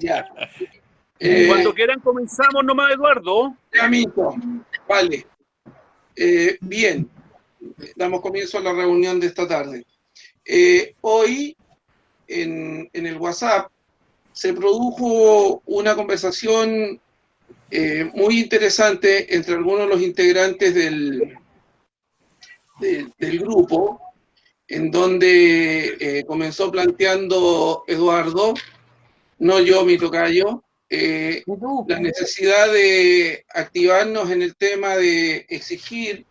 Ya. Cuando quieran comenzamos nomás, Eduardo. Ya mismo. Vale. Bien. Damos comienzo a la reunión de esta tarde. Hoy, en el WhatsApp, se produjo una conversación muy interesante entre algunos de los integrantes del grupo, en donde comenzó planteando Eduardo, no yo, mi tocayo, la necesidad de activarnos en el tema de exigir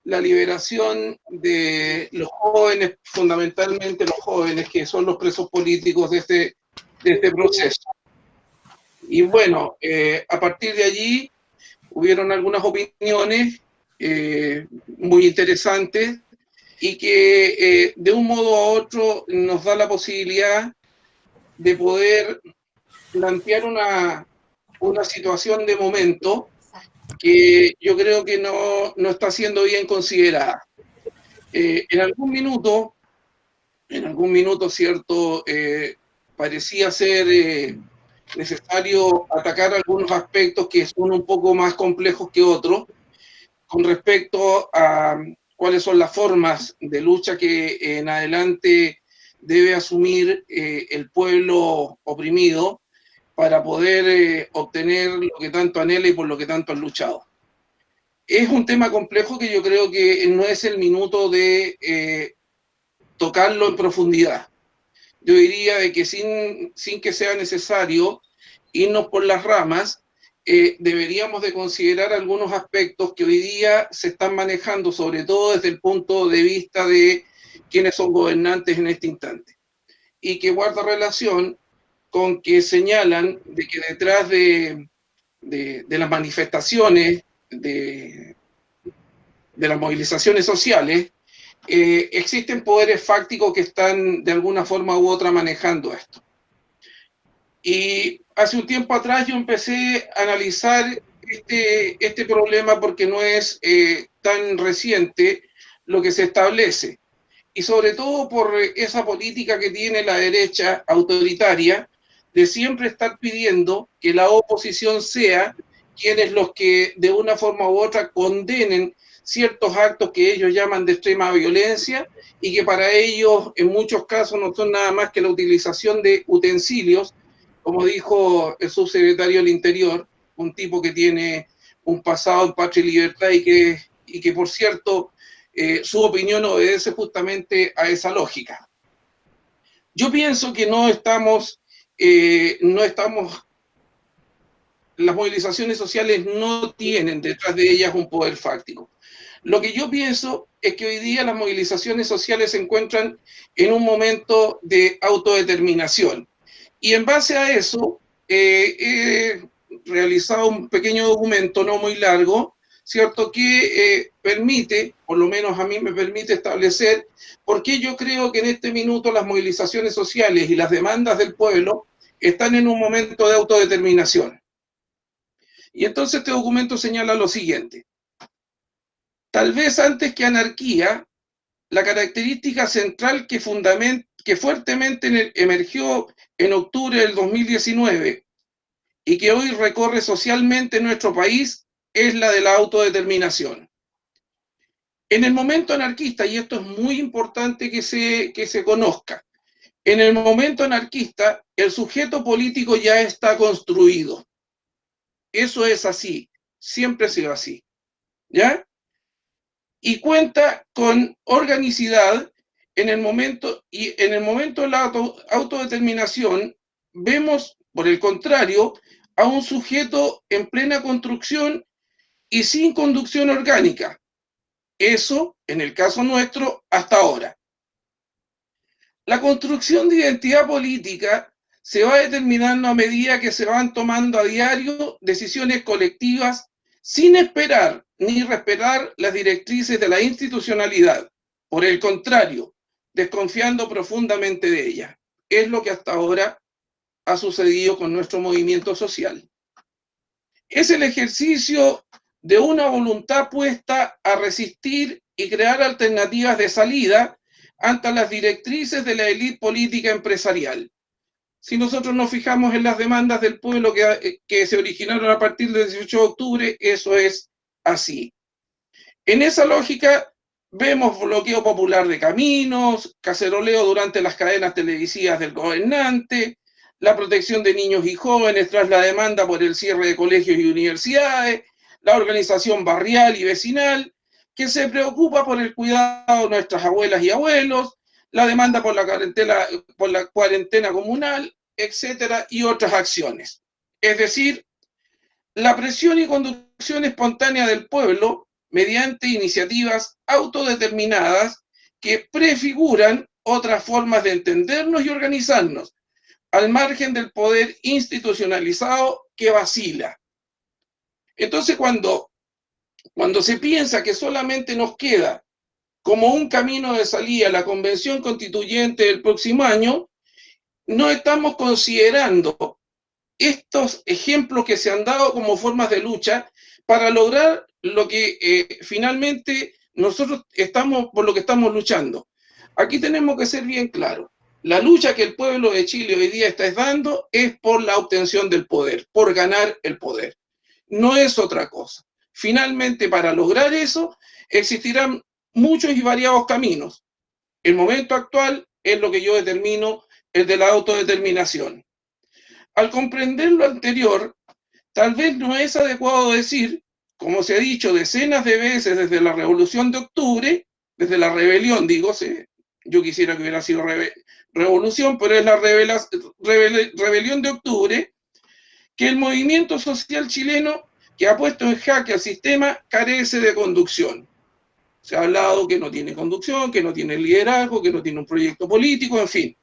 la liberación de los jóvenes, fundamentalmente los jóvenes que son los presos políticos de este proceso. Y bueno, a partir de allí hubieron algunas opiniones muy interesantes y que de un modo a otro nos da la posibilidad de poder plantear una situación de momento que yo creo que no está siendo bien considerada. En algún minuto, cierto, parecía ser necesario atacar algunos aspectos que son un poco más complejos que otros, con respecto a cuáles son las formas de lucha que en adelante debe asumir el pueblo oprimido para poder obtener lo que tanto anhela y por lo que tanto han luchado. Es un tema complejo que yo creo que no es el minuto de tocarlo en profundidad. Yo diría de que sin que sea necesario irnos por las ramas, deberíamos de considerar algunos aspectos que hoy día se están manejando, sobre todo desde el punto de vista de quienes son gobernantes en este instante, y que guarda relación con que señalan de que detrás de las manifestaciones, de las movilizaciones sociales, existen poderes fácticos que están de alguna forma u otra manejando esto. Y hace un tiempo atrás yo empecé a analizar este problema porque no es tan reciente lo que se establece. Y sobre todo por esa política que tiene la derecha autoritaria de siempre estar pidiendo que la oposición sea quienes los que de una forma u otra condenen ciertos actos que ellos llaman de extrema violencia y que para ellos en muchos casos no son nada más que la utilización de utensilios, como dijo el subsecretario del Interior, un tipo que tiene un pasado en Patria y Libertad y que por cierto, su opinión obedece justamente a esa lógica. Yo pienso que no estamos, las movilizaciones sociales no tienen detrás de ellas un poder fáctico. Lo que yo pienso es que hoy día las movilizaciones sociales se encuentran en un momento de autodeterminación. Y en base a eso, he realizado un pequeño documento, no muy largo, ¿cierto? Que permite, por lo menos a mí me permite establecer por qué yo creo que en este minuto las movilizaciones sociales y las demandas del pueblo están en un momento de autodeterminación. Y entonces este documento señala lo siguiente. Tal vez antes que anarquía, la característica central que fuertemente emergió en octubre del 2019 y que hoy recorre socialmente nuestro país es la de la autodeterminación. En el momento anarquista, y esto es muy importante que se conozca, en el momento anarquista el sujeto político ya está construido. Eso es así, siempre ha sido así, ¿ya? Y cuenta con organicidad en el momento de la autodeterminación vemos, por el contrario, a un sujeto en plena construcción y sin conducción orgánica. Eso, en el caso nuestro, hasta ahora. La construcción de identidad política se va determinando a medida que se van tomando a diario decisiones colectivas sin esperar ni respetar las directrices de la institucionalidad. Por el contrario, desconfiando profundamente de ella. Es lo que hasta ahora ha sucedido con nuestro movimiento social. Es el ejercicio de una voluntad puesta a resistir y crear alternativas de salida ante las directrices de la élite política empresarial. Si nosotros nos fijamos en las demandas del pueblo que se originaron a partir del 18 de octubre, eso es así. En esa lógica, vemos bloqueo popular de caminos, caceroleo durante las cadenas televisivas del gobernante, la protección de niños y jóvenes tras la demanda por el cierre de colegios y universidades, la organización barrial y vecinal, que se preocupa por el cuidado de nuestras abuelas y abuelos, la demanda por la cuarentena comunal, etcétera, y otras acciones. Es decir, la presión y conducción espontánea del pueblo mediante iniciativas autodeterminadas que prefiguran otras formas de entendernos y organizarnos, al margen del poder institucionalizado que vacila. Entonces, cuando se piensa que solamente nos queda como un camino de salida a la convención constituyente del próximo año, no estamos considerando estos ejemplos que se han dado como formas de lucha para lograr lo que finalmente nosotros por lo que estamos luchando. Aquí tenemos que ser bien claros. La lucha que el pueblo de Chile hoy día está dando es por la obtención del poder, por ganar el poder. No es otra cosa. Finalmente, para lograr eso, existirán muchos y variados caminos. El momento actual es lo que yo determino, el de la autodeterminación. Al comprender lo anterior, tal vez no es adecuado decir, como se ha dicho decenas de veces desde la Revolución de Octubre, desde la rebelión, yo quisiera que hubiera sido revolución, pero es la rebelión de Octubre, que el movimiento social chileno que ha puesto en jaque al sistema carece de conducción. Se ha hablado que no tiene conducción, que no tiene liderazgo, que no tiene un proyecto político, en fin.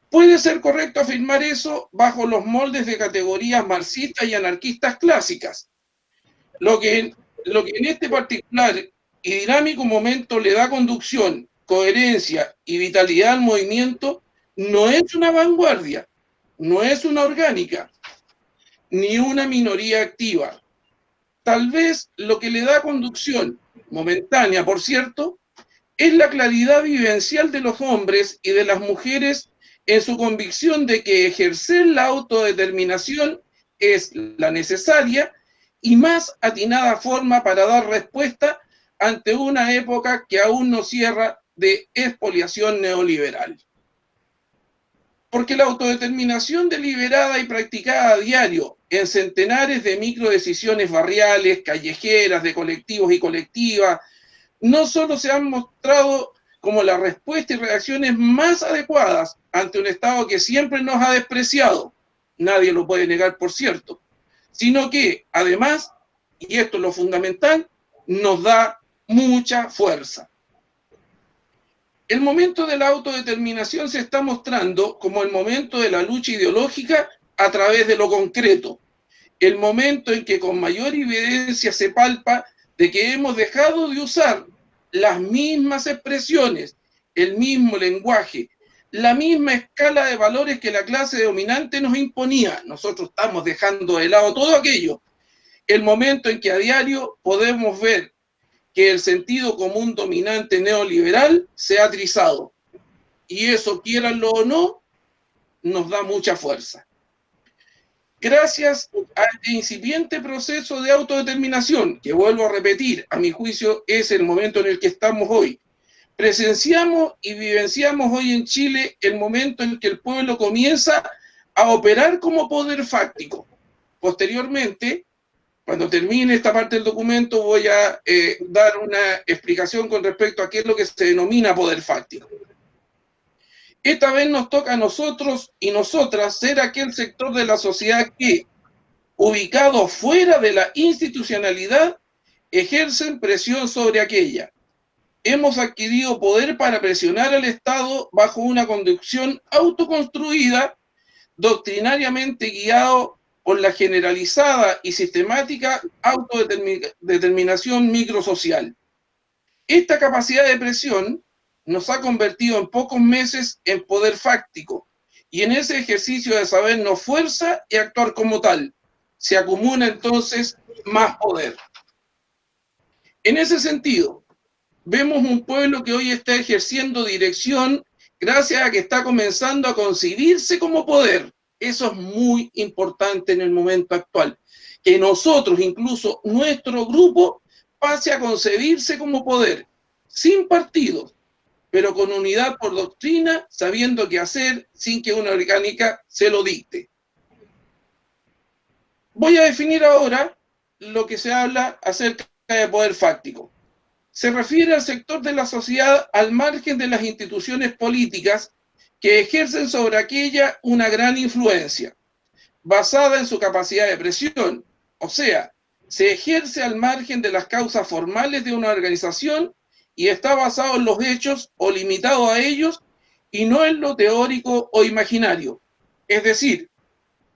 Puede ser correcto afirmar eso bajo los moldes de categorías marxistas y anarquistas clásicas. Lo que en este particular y dinámico momento le da conducción, coherencia y vitalidad al movimiento no es una vanguardia, no es una orgánica, ni una minoría activa. Tal vez lo que le da conducción, momentánea por cierto, es la claridad vivencial de los hombres y de las mujeres en su convicción de que ejercer la autodeterminación es la necesaria y más atinada forma para dar respuesta ante una época que aún no cierra de expoliación neoliberal. Porque la autodeterminación deliberada y practicada a diario en centenares de microdecisiones barriales, callejeras, de colectivos y colectivas, no solo se han mostrado como la respuesta y reacciones más adecuadas ante un Estado que siempre nos ha despreciado, nadie lo puede negar por cierto, sino que además, y esto es lo fundamental, nos da mucha fuerza. El momento de la autodeterminación se está mostrando como el momento de la lucha ideológica a través de lo concreto, el momento en que con mayor evidencia se palpa de que hemos dejado de usar las mismas expresiones, el mismo lenguaje, la misma escala de valores que la clase dominante nos imponía. Nosotros estamos dejando de lado todo aquello. El momento en que a diario podemos ver que el sentido común dominante neoliberal se ha trizado. Y eso, quieranlo o no, nos da mucha fuerza. Gracias a este incipiente proceso de autodeterminación, que vuelvo a repetir, a mi juicio es el momento en el que estamos hoy, presenciamos y vivenciamos hoy en Chile el momento en que el pueblo comienza a operar como poder fáctico. Posteriormente, cuando termine esta parte del documento, voy a dar una explicación con respecto a qué es lo que se denomina poder fáctico. Esta vez nos toca a nosotros y nosotras ser aquel sector de la sociedad que, ubicado fuera de la institucionalidad, ejercen presión sobre aquella. Hemos adquirido poder para presionar al Estado bajo una conducción autoconstruida, doctrinariamente guiado por la generalizada y sistemática autodeterminación microsocial. Esta capacidad de presión nos ha convertido en pocos meses en poder fáctico, y en ese ejercicio de sabernos fuerza y actuar como tal, se acumula entonces más poder. En ese sentido, vemos un pueblo que hoy está ejerciendo dirección gracias a que está comenzando a concebirse como poder. Eso es muy importante en el momento actual. Que nosotros, incluso nuestro grupo, pase a concebirse como poder, sin partidos, pero con unidad por doctrina, sabiendo qué hacer sin que una orgánica se lo dicte. Voy a definir ahora lo que se habla acerca de poder fáctico. Se refiere al sector de la sociedad al margen de las instituciones políticas que ejercen sobre aquella una gran influencia, basada en su capacidad de presión. O sea, se ejerce al margen de las causas formales de una organización y está basado en los hechos o limitado a ellos y no en lo teórico o imaginario. Es decir,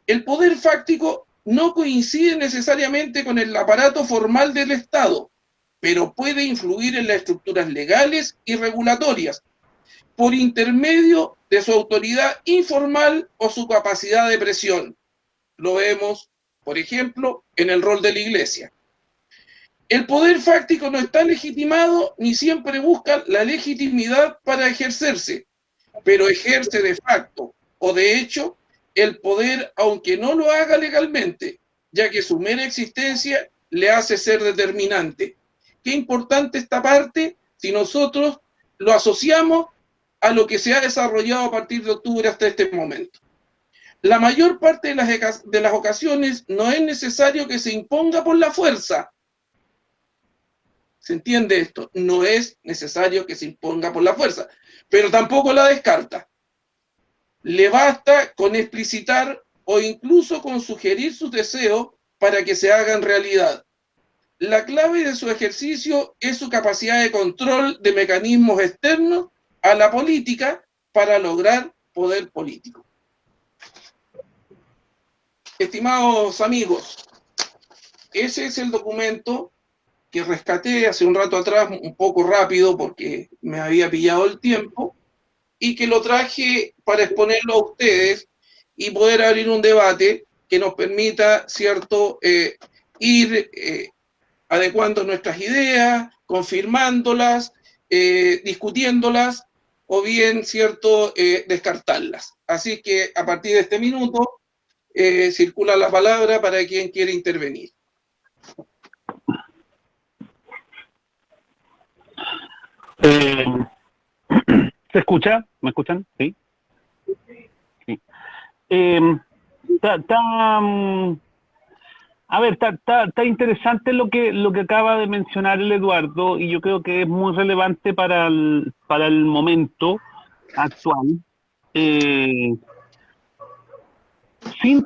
el poder fáctico no coincide necesariamente con el aparato formal del Estado, pero puede influir en las estructuras legales y regulatorias por intermedio de su autoridad informal o su capacidad de presión. Lo vemos, por ejemplo, en el rol de la Iglesia. El poder fáctico no está legitimado ni siempre busca la legitimidad para ejercerse, pero ejerce de facto o de hecho el poder aunque no lo haga legalmente, ya que su mera existencia le hace ser determinante. Qué importante esta parte si nosotros lo asociamos a lo que se ha desarrollado a partir de octubre hasta este momento. La mayor parte de las ocasiones no es necesario que se imponga por la fuerza. ¿Se entiende esto? No es necesario que se imponga por la fuerza, pero tampoco la descarta. Le basta con explicitar o incluso con sugerir sus deseos para que se hagan realidad. La clave de su ejercicio es su capacidad de control de mecanismos externos a la política para lograr poder político. Estimados amigos, ese es el documento que rescaté hace un rato atrás, un poco rápido porque me había pillado el tiempo, y que lo traje para exponerlo a ustedes y poder abrir un debate que nos permita, ¿cierto?, ir adecuando nuestras ideas, confirmándolas, discutiéndolas o bien, ¿cierto?, descartarlas. Así que a partir de este minuto circula la palabra para quien quiere intervenir. ¿Se escucha? ¿Me escuchan? Sí. Sí. Está interesante lo que acaba de mencionar el Eduardo, y yo creo que es muy relevante para el momento actual. Sin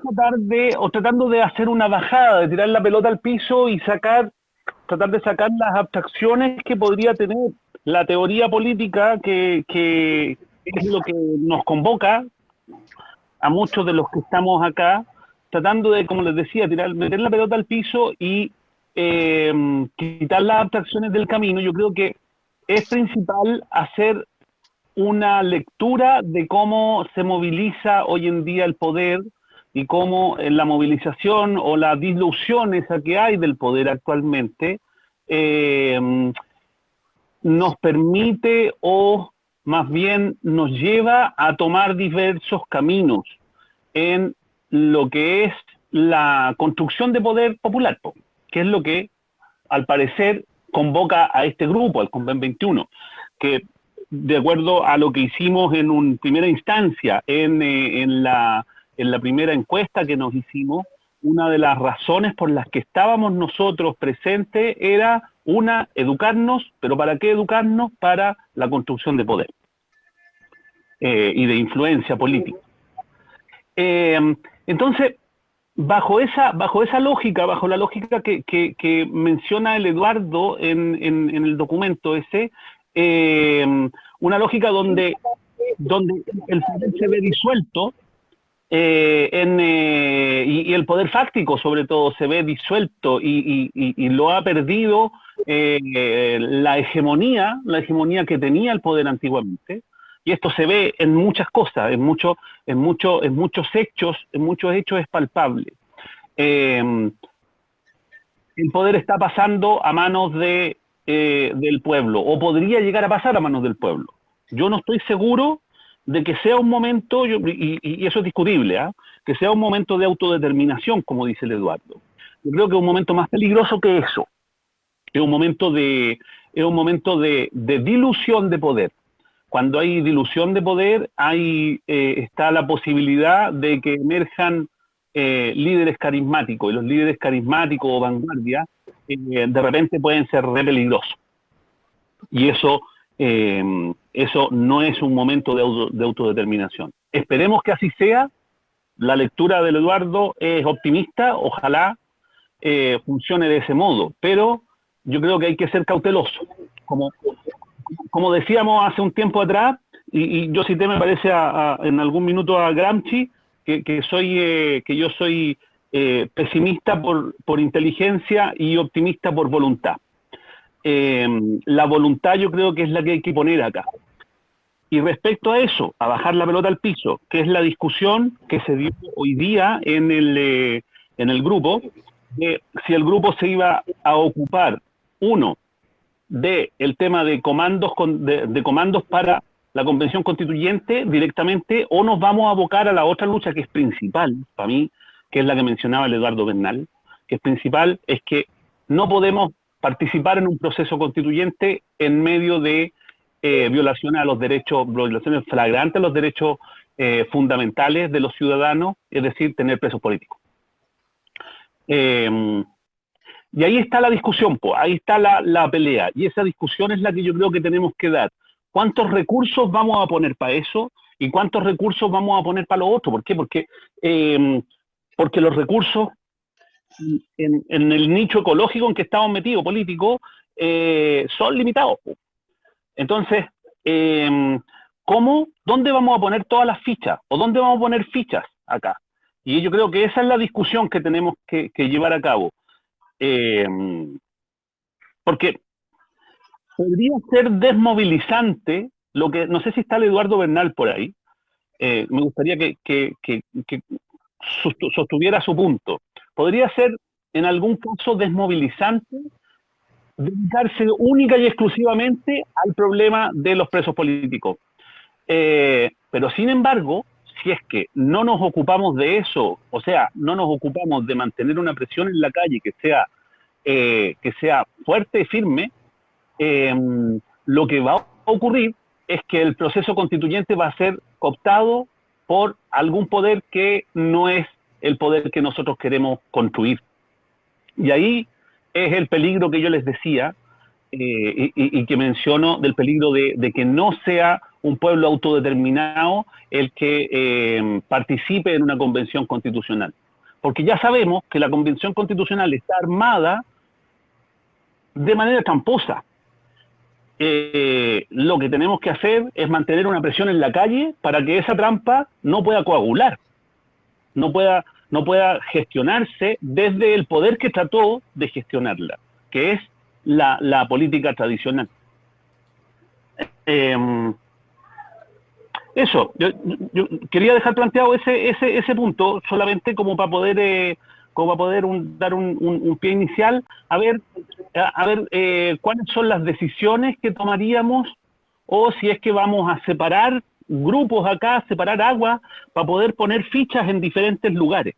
tratando de hacer una bajada, de tirar la pelota al piso y tratar de sacar las abstracciones que podría tener la teoría política, que es lo que nos convoca a muchos de los que estamos acá, tratando de, como les decía, meter la pelota al piso y quitar las abstracciones del camino. Yo creo que es principal hacer una lectura de cómo se moviliza hoy en día el poder y cómo la movilización o la dislusión esa que hay del poder actualmente nos permite, o más bien nos lleva a tomar diversos caminos en lo que es la construcción de poder popular, que es lo que al parecer convoca a este grupo, al Conven 21, que de acuerdo a lo que hicimos en una primera instancia, en la primera encuesta que nos hicimos, una de las razones por las que estábamos nosotros presentes era educarnos. ¿Pero para qué educarnos? Para la construcción de poder y de influencia política. Entonces, bajo esa lógica, bajo la lógica que menciona el Eduardo en el documento ese, una lógica donde el poder se ve disuelto, y el poder fáctico sobre todo se ve disuelto y lo ha perdido la hegemonía que tenía el poder antiguamente. Y esto se ve en muchas cosas, en muchos hechos es palpable. El poder está pasando a manos del pueblo, o podría llegar a pasar a manos del pueblo. Yo no estoy seguro de que sea un momento, y eso es discutible, que sea un momento de autodeterminación, como dice el Eduardo. Yo creo que es un momento más peligroso que eso. Es un momento de dilución de poder. Cuando hay dilución de poder, está la posibilidad de que emerjan líderes carismáticos, y los líderes carismáticos o vanguardia de repente pueden ser re peligrosos. Y eso no es un momento de autodeterminación. Esperemos que así sea. La lectura del Eduardo es optimista, ojalá funcione de ese modo, pero yo creo que hay que ser cauteloso. Como decíamos hace un tiempo atrás, y yo cité, me parece, en algún minuto a Gramsci, que yo soy pesimista por inteligencia y optimista por voluntad. La voluntad yo creo que es la que hay que poner acá. Y respecto a eso, a bajar la pelota al piso, que es la discusión que se dio hoy día en el grupo, de si el grupo se iba a ocupar, uno, del tema de comandos, de comandos para la Convención Constituyente directamente, o nos vamos a abocar a la otra lucha que es principal, para mí, que es la que mencionaba el Eduardo Bernal, que es principal, es que no podemos participar en un proceso constituyente en medio de violaciones a los derechos, violaciones flagrantes a los derechos fundamentales de los ciudadanos, es decir, tener presos políticos. Y ahí está la discusión, ahí está la pelea, y esa discusión es la que yo creo que tenemos que dar. ¿Cuántos recursos vamos a poner para eso? ¿Y cuántos recursos vamos a poner para lo otro? ¿Por qué? Porque los recursos en el nicho ecológico en que estamos metidos, político, son limitados. Entonces, ¿dónde vamos a poner todas las fichas? ¿O dónde vamos a poner fichas acá? Y yo creo que esa es la discusión que tenemos que llevar a cabo. Porque podría ser desmovilizante lo que, no sé si está el Eduardo Bernal por ahí, me gustaría que sostuviera su punto. Podría ser en algún caso desmovilizante dedicarse única y exclusivamente al problema de los presos políticos. Pero sin embargo, si es que no nos ocupamos de eso, o sea, no nos ocupamos de mantener una presión en la calle que sea fuerte y firme, lo que va a ocurrir es que el proceso constituyente va a ser cooptado por algún poder que no es el poder que nosotros queremos construir. Y ahí es el peligro que yo les decía, y que menciono, del peligro de que no sea un pueblo autodeterminado el que participe en una convención constitucional. Porque ya sabemos que la convención constitucional está armada de manera tramposa. Lo que tenemos que hacer es mantener una presión en la calle para que esa trampa no pueda coagular, no pueda gestionarse desde el poder que trató de gestionarla, que es la política tradicional. Eso, yo quería dejar planteado ese punto, solamente como para poder dar un pie inicial, a ver cuáles son las decisiones que tomaríamos, o si es que vamos a separar grupos acá, separar aguas, para poder poner fichas en diferentes lugares,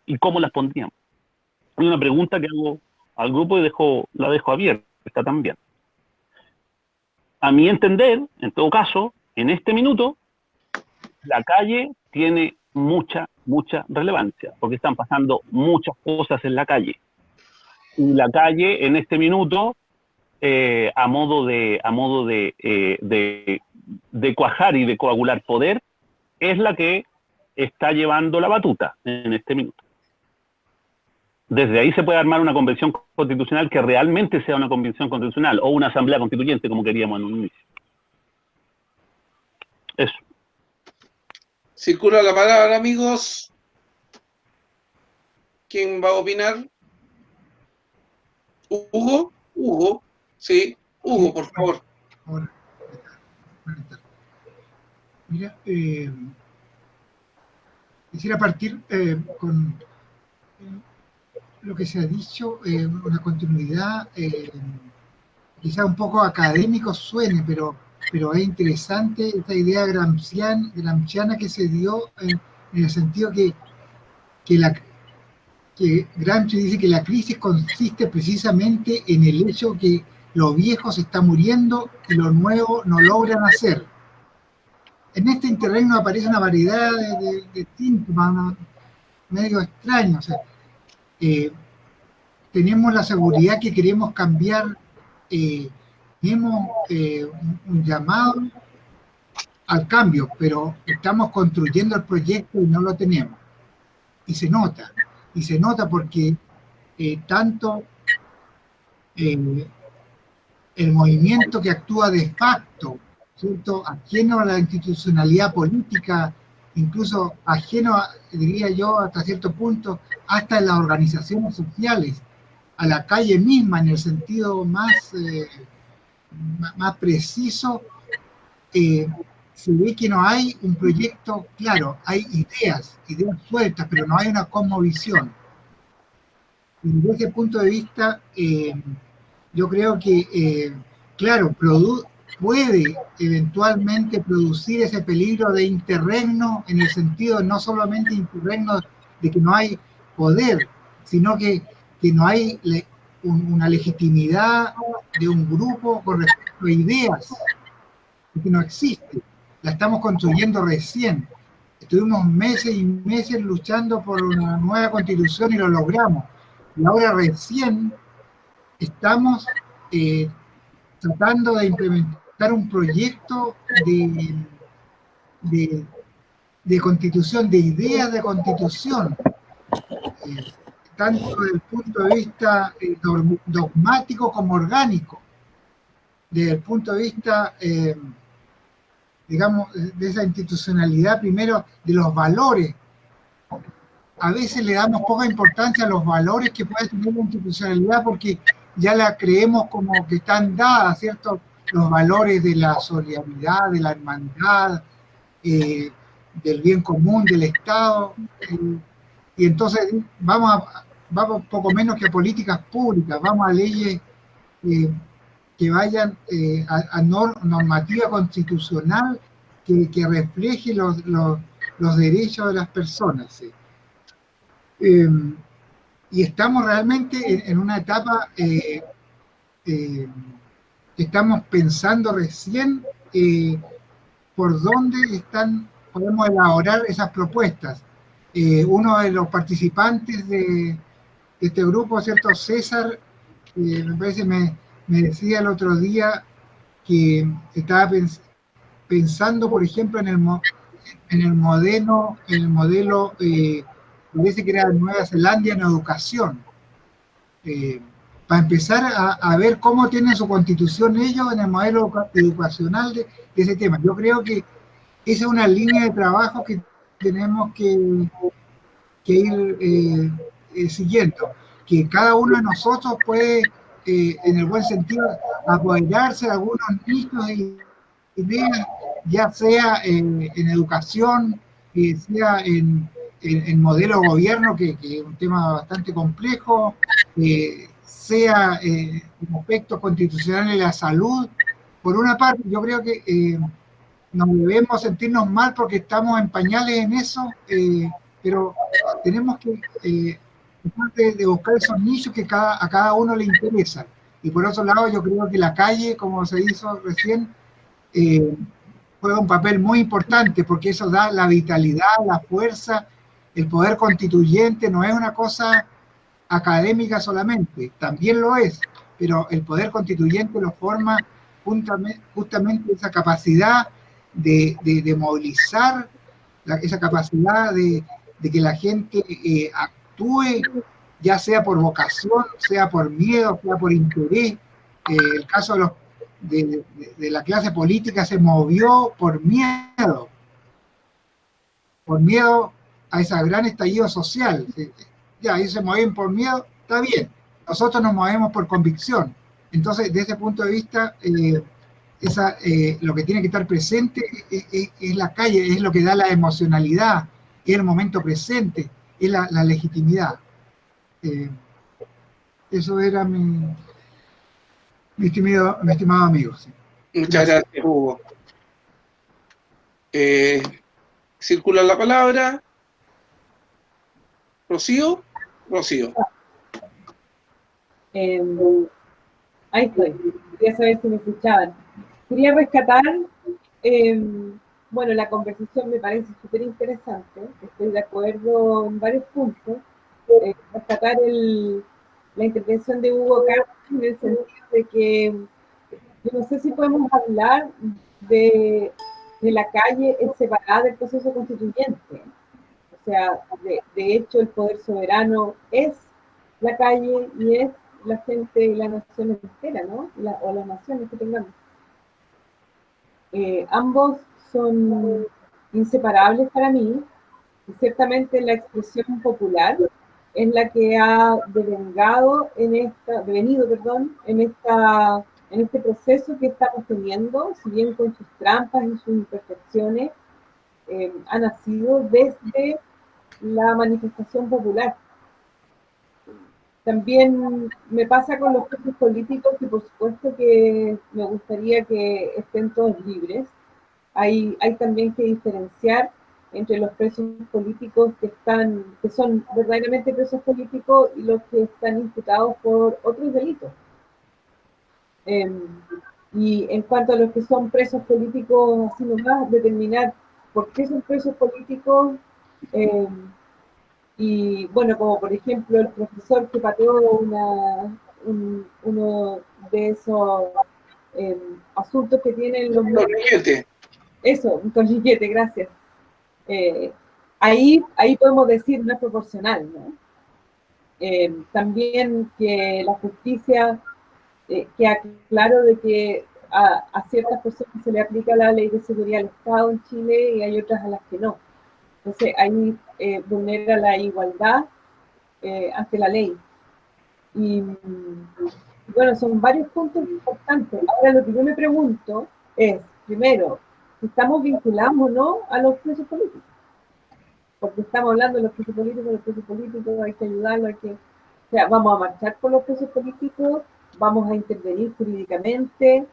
y cómo las pondríamos. Hay una pregunta que hago al grupo y la dejo abierta también. A mi entender, en todo caso, en este minuto, la calle tiene mucha relevancia, porque están pasando muchas cosas en la calle. Y la calle, en este minuto, a modo de cuajar y de coagular poder, es la que está llevando la batuta en este minuto. Desde ahí se puede armar una convención constitucional que realmente sea una convención constitucional, o una asamblea constituyente, como queríamos en un inicio. Eso. Circula la palabra, amigos. ¿Quién va a opinar? Hugo, sí, Hugo, por favor. Hola, buenas tardes. Mira, quisiera partir con lo que se ha dicho, una continuidad, quizá un poco académico suene, pero pero es interesante esta idea gramsciana que se dio en el sentido que Gramsci dice que la crisis consiste precisamente en el hecho que lo viejo se está muriendo y lo nuevo no logra nacer. En este interregno aparece una variedad de síntomas medio extraños. O sea, tenemos la seguridad que queremos cambiar, tenemos un llamado al cambio, pero estamos construyendo el proyecto y no lo tenemos. Y se nota porque tanto el movimiento que actúa de facto, ¿cierto?, ajeno a la institucionalidad política, incluso ajeno, diría yo, hasta cierto punto, hasta en las organizaciones sociales, a la calle misma, en el sentido más preciso, se ve que no hay un proyecto claro, hay ideas sueltas, pero no hay una cosmovisión. Y desde ese punto de vista, yo creo que, claro, puede eventualmente producir ese peligro de interregno, en el sentido no solamente interregno de que no hay poder, sino que no hay una legitimidad de un grupo con respecto a ideas, que no existe. La estamos construyendo recién. Estuvimos meses y meses luchando por una nueva constitución y lo logramos. Y ahora recién estamos tratando de implementar un proyecto de constitución, de ideas de constitución, tanto desde el punto de vista dogmático como orgánico, desde el punto de vista, digamos, de esa institucionalidad, primero, de los valores. A veces le damos poca importancia a los valores que puede tener la institucionalidad porque ya la creemos como que están dadas, ¿cierto? Los valores de la solidaridad, de la hermandad, del bien común, del Estado. Y entonces vamos poco menos que a políticas públicas, vamos a leyes que vayan a normativa constitucional que refleje los derechos de las personas. ¿Sí? Y estamos realmente en una etapa que estamos pensando recién por dónde podemos elaborar esas propuestas. Uno de los participantes de este grupo, ¿cierto? César, me parece me decía el otro día que estaba pensando, por ejemplo, en el modelo parece que era Nueva Zelanda en educación, para empezar a ver cómo tienen su constitución ellos en el modelo educacional de ese tema. Yo creo que esa es una línea de trabajo que tenemos que ir siguiendo, que cada uno de nosotros puede, en el buen sentido, apoderarse de algunos nichos y ideas, ya sea en educación, sea en modelo de gobierno, que es un tema bastante complejo, sea en aspectos constitucionales de la salud. Por una parte, yo creo que no debemos sentirnos mal porque estamos en pañales en eso, pero tenemos que de buscar esos nichos que a cada uno le interesan. Y por otro lado, yo creo que la calle, como se hizo recién, juega un papel muy importante porque eso da la vitalidad, la fuerza. El poder constituyente no es una cosa académica solamente, también lo es, pero el poder constituyente lo forma justamente esa capacidad de movilizar, esa capacidad de que la gente actúe, ya sea por vocación, sea por miedo, sea por interés. El caso de la clase política se movió por miedo a ese gran estallido social. Ya, ellos se mueven por miedo, está bien. Nosotros nos movemos por convicción. Entonces, desde ese punto de vista, lo que tiene que estar presente es la calle, es lo que da la emocionalidad, es el momento presente, es la legitimidad. Eso era mi estimado amigo. ¿Sí? Muchas gracias, Hugo. Circula la palabra. Rocío. Rocío. Ahí estoy. Quería saber si me escuchaban. Quería rescatar, bueno, la conversación me parece súper interesante. Estoy de acuerdo en varios puntos. Rescatar la intervención de Hugo Carlos en el sentido de que yo no sé si podemos hablar de la calle en separada del proceso constituyente. O sea, de hecho, el poder soberano es la calle y es la gente y la nación entera, ¿no? O las naciones que tengamos. Ambos son inseparables para mí, y ciertamente la expresión popular es la que ha devenido en este proceso que estamos teniendo, si bien con sus trampas y sus imperfecciones, ha nacido desde la manifestación popular. También me pasa con los presos políticos, que por supuesto que me gustaría que estén todos libres. Hay también que diferenciar entre los presos políticos que son verdaderamente presos políticos y los que están imputados por otros delitos. Y en cuanto a los que son presos políticos, así nomás, determinar por qué son presos políticos. Y bueno, como por ejemplo el profesor que pateó uno de esos asuntos que tienen los... Eso, un torniquete, gracias. Ahí podemos decir no es proporcional, ¿no? También que la justicia queda claro de que a ciertas personas se le aplica la ley de seguridad del Estado en Chile y hay otras a las que no. Entonces ahí vulnera la igualdad ante la ley. Y bueno, son varios puntos importantes. Ahora lo que yo me pregunto es, primero, si estamos vinculados o no a los presos políticos. Porque estamos hablando de los presos políticos, hay que ayudarlos, o sea, vamos a marchar por los presos políticos, vamos a intervenir jurídicamente,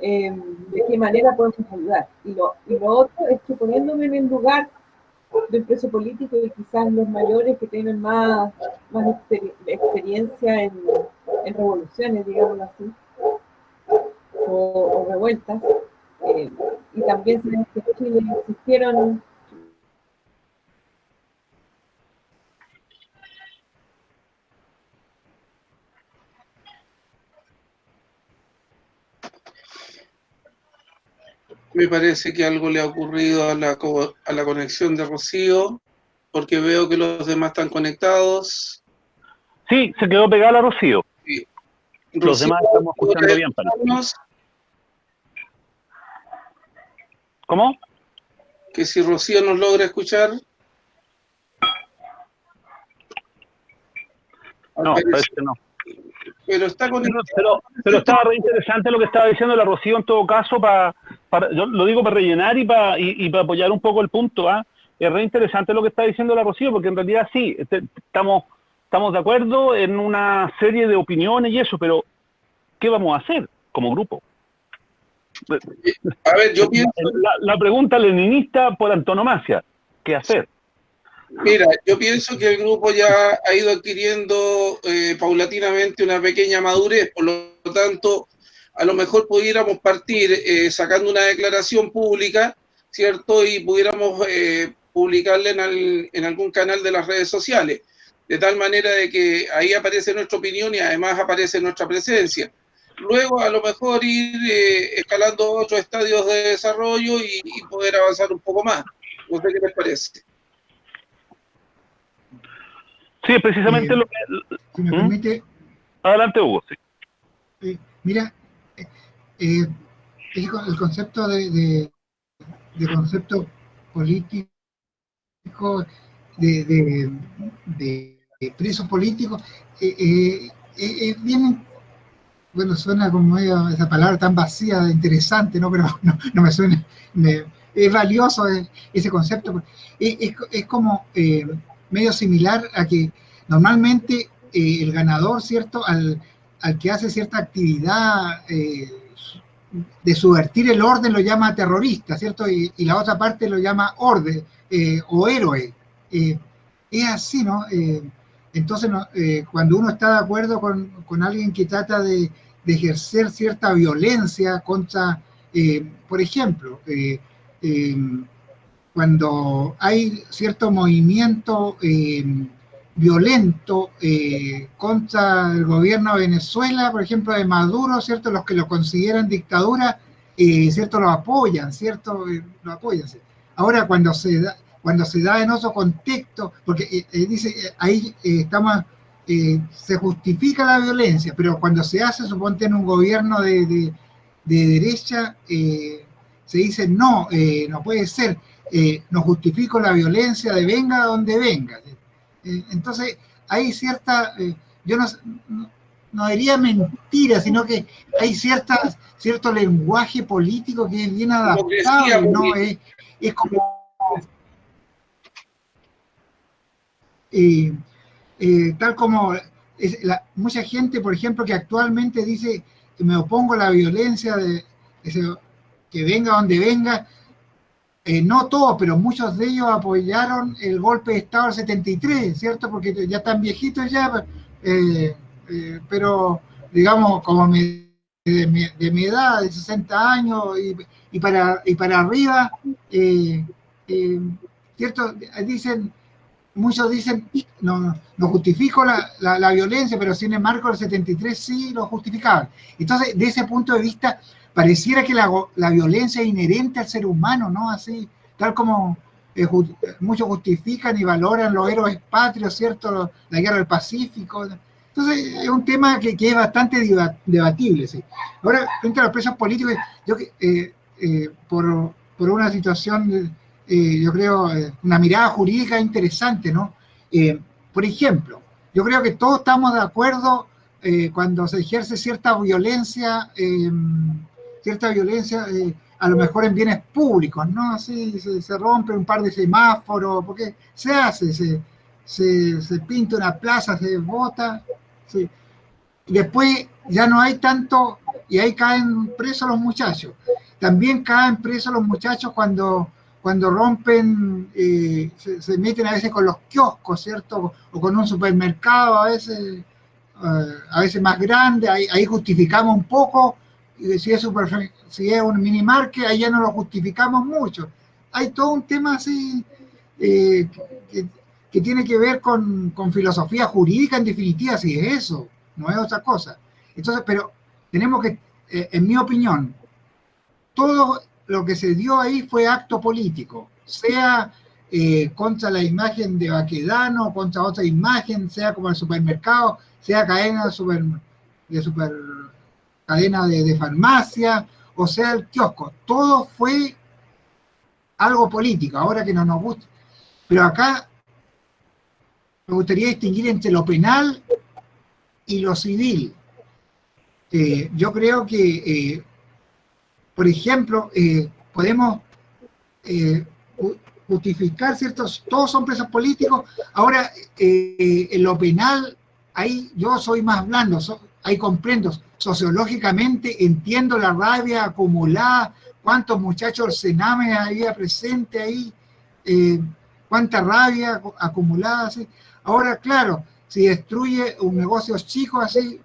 de qué manera podemos ayudar. Y lo otro es que poniéndome en el lugar del preso político y quizás los mayores que tienen más experiencia en revoluciones, digamos así, o revueltas, y también si en Chile existieron Me parece que algo le ha ocurrido a la conexión de Rocío, porque veo que los demás están conectados. Sí, se quedó pegada la Rocío. Sí. Los demás estamos escuchando bien, parece. ¿Cómo? Que si Rocío nos logra escuchar. No, parece que no. Pero está pero estaba re interesante lo que estaba diciendo la Rocío en todo caso, yo lo digo para rellenar y para apoyar un poco el punto. Es re interesante lo que está diciendo la Rocío, porque en realidad sí, estamos de acuerdo en una serie de opiniones y eso, pero ¿qué vamos a hacer como grupo? A ver, yo pienso... La pregunta leninista por antonomasia, ¿qué hacer? Mira, yo pienso que el grupo ya ha ido adquiriendo paulatinamente una pequeña madurez, por lo tanto, a lo mejor pudiéramos partir sacando una declaración pública, ¿cierto? Y pudiéramos publicarla en algún canal de las redes sociales, de tal manera de que ahí aparece nuestra opinión y además aparece nuestra presencia. Luego, a lo mejor ir escalando otros estadios de desarrollo y poder avanzar un poco más. No sé qué les parece. Sí, precisamente lo que... Si me permite... Adelante, Hugo. Sí. Mira, el concepto de concepto político, de preso político, bien, bueno, suena como esa palabra tan vacía, interesante, ¿no? Pero no me suena, es valioso ese concepto. Es como medio similar a que normalmente el ganador, ¿cierto? Al que hace cierta actividad de subvertir el orden lo llama terrorista, ¿cierto? Y la otra parte lo llama orden o héroe. Es así, ¿no? Entonces, cuando uno está de acuerdo con alguien que trata de ejercer cierta violencia contra, por ejemplo, cuando hay cierto movimiento violento contra el gobierno de Venezuela, por ejemplo, de Maduro, ¿cierto? Los que lo consideran dictadura, ¿cierto? Lo apoyan, ¿cierto? Lo apoyan. Ahora, cuando se da en otro contexto, porque dice, ahí se justifica la violencia, pero cuando se hace, suponte en un gobierno de derecha, se dice, no, no puede ser, no justifico la violencia de venga donde venga. Entonces, hay cierta, yo no diría mentira, sino que hay cierto lenguaje político que es bien adaptable, ¿no? Es como... tal como mucha gente, por ejemplo, que actualmente dice que me opongo a la violencia, que venga donde venga, no todos, pero muchos de ellos apoyaron el golpe de Estado del 73, ¿cierto? Porque ya están viejitos ya, pero digamos, como de mi edad, de 60 años y para arriba, ¿cierto? Muchos dicen, no justifico la violencia, pero sin embargo el 73 sí lo justificaban. Entonces, de ese punto de vista, pareciera que la violencia es inherente al ser humano, ¿no? Así, tal como muchos justifican y valoran los héroes patrios, ¿cierto? La guerra del Pacífico. Entonces, es un tema que es bastante debatible, ¿sí? Ahora, frente a los presos políticos, yo por una situación... yo creo, una mirada jurídica interesante, ¿no? Por ejemplo, yo creo que todos estamos de acuerdo cuando se ejerce cierta violencia, a lo mejor en bienes públicos, ¿no? Así se rompe un par de semáforos, porque se hace, se pinta una plaza, se vota, sí. Después ya no hay tanto, y ahí caen presos los muchachos. También caen presos los muchachos cuando rompen, se meten a veces con los kioscos, ¿cierto? O con un supermercado, a veces más grande, ahí justificamos un poco, y si es un mini market, ahí ya no lo justificamos mucho. Hay todo un tema así que tiene que ver con filosofía jurídica, en definitiva, si es eso, no es otra cosa. Entonces, pero tenemos que, en mi opinión, todo lo que se dio ahí fue acto político, sea contra la imagen de Baquedano, contra otra imagen, sea como el supermercado, sea cadena cadena de farmacia, o sea el kiosco. Todo fue algo político, ahora que no nos gusta. Pero acá me gustaría distinguir entre lo penal y lo civil. Yo creo que por ejemplo, podemos justificar ciertos, todos son presos políticos. Ahora, en lo penal, ahí yo soy más blando, ahí comprendo, sociológicamente entiendo la rabia acumulada, cuántos muchachos del Sename había presente ahí, cuánta rabia acumulada. ¿sí? Ahora, claro, si destruye un negocio chico así,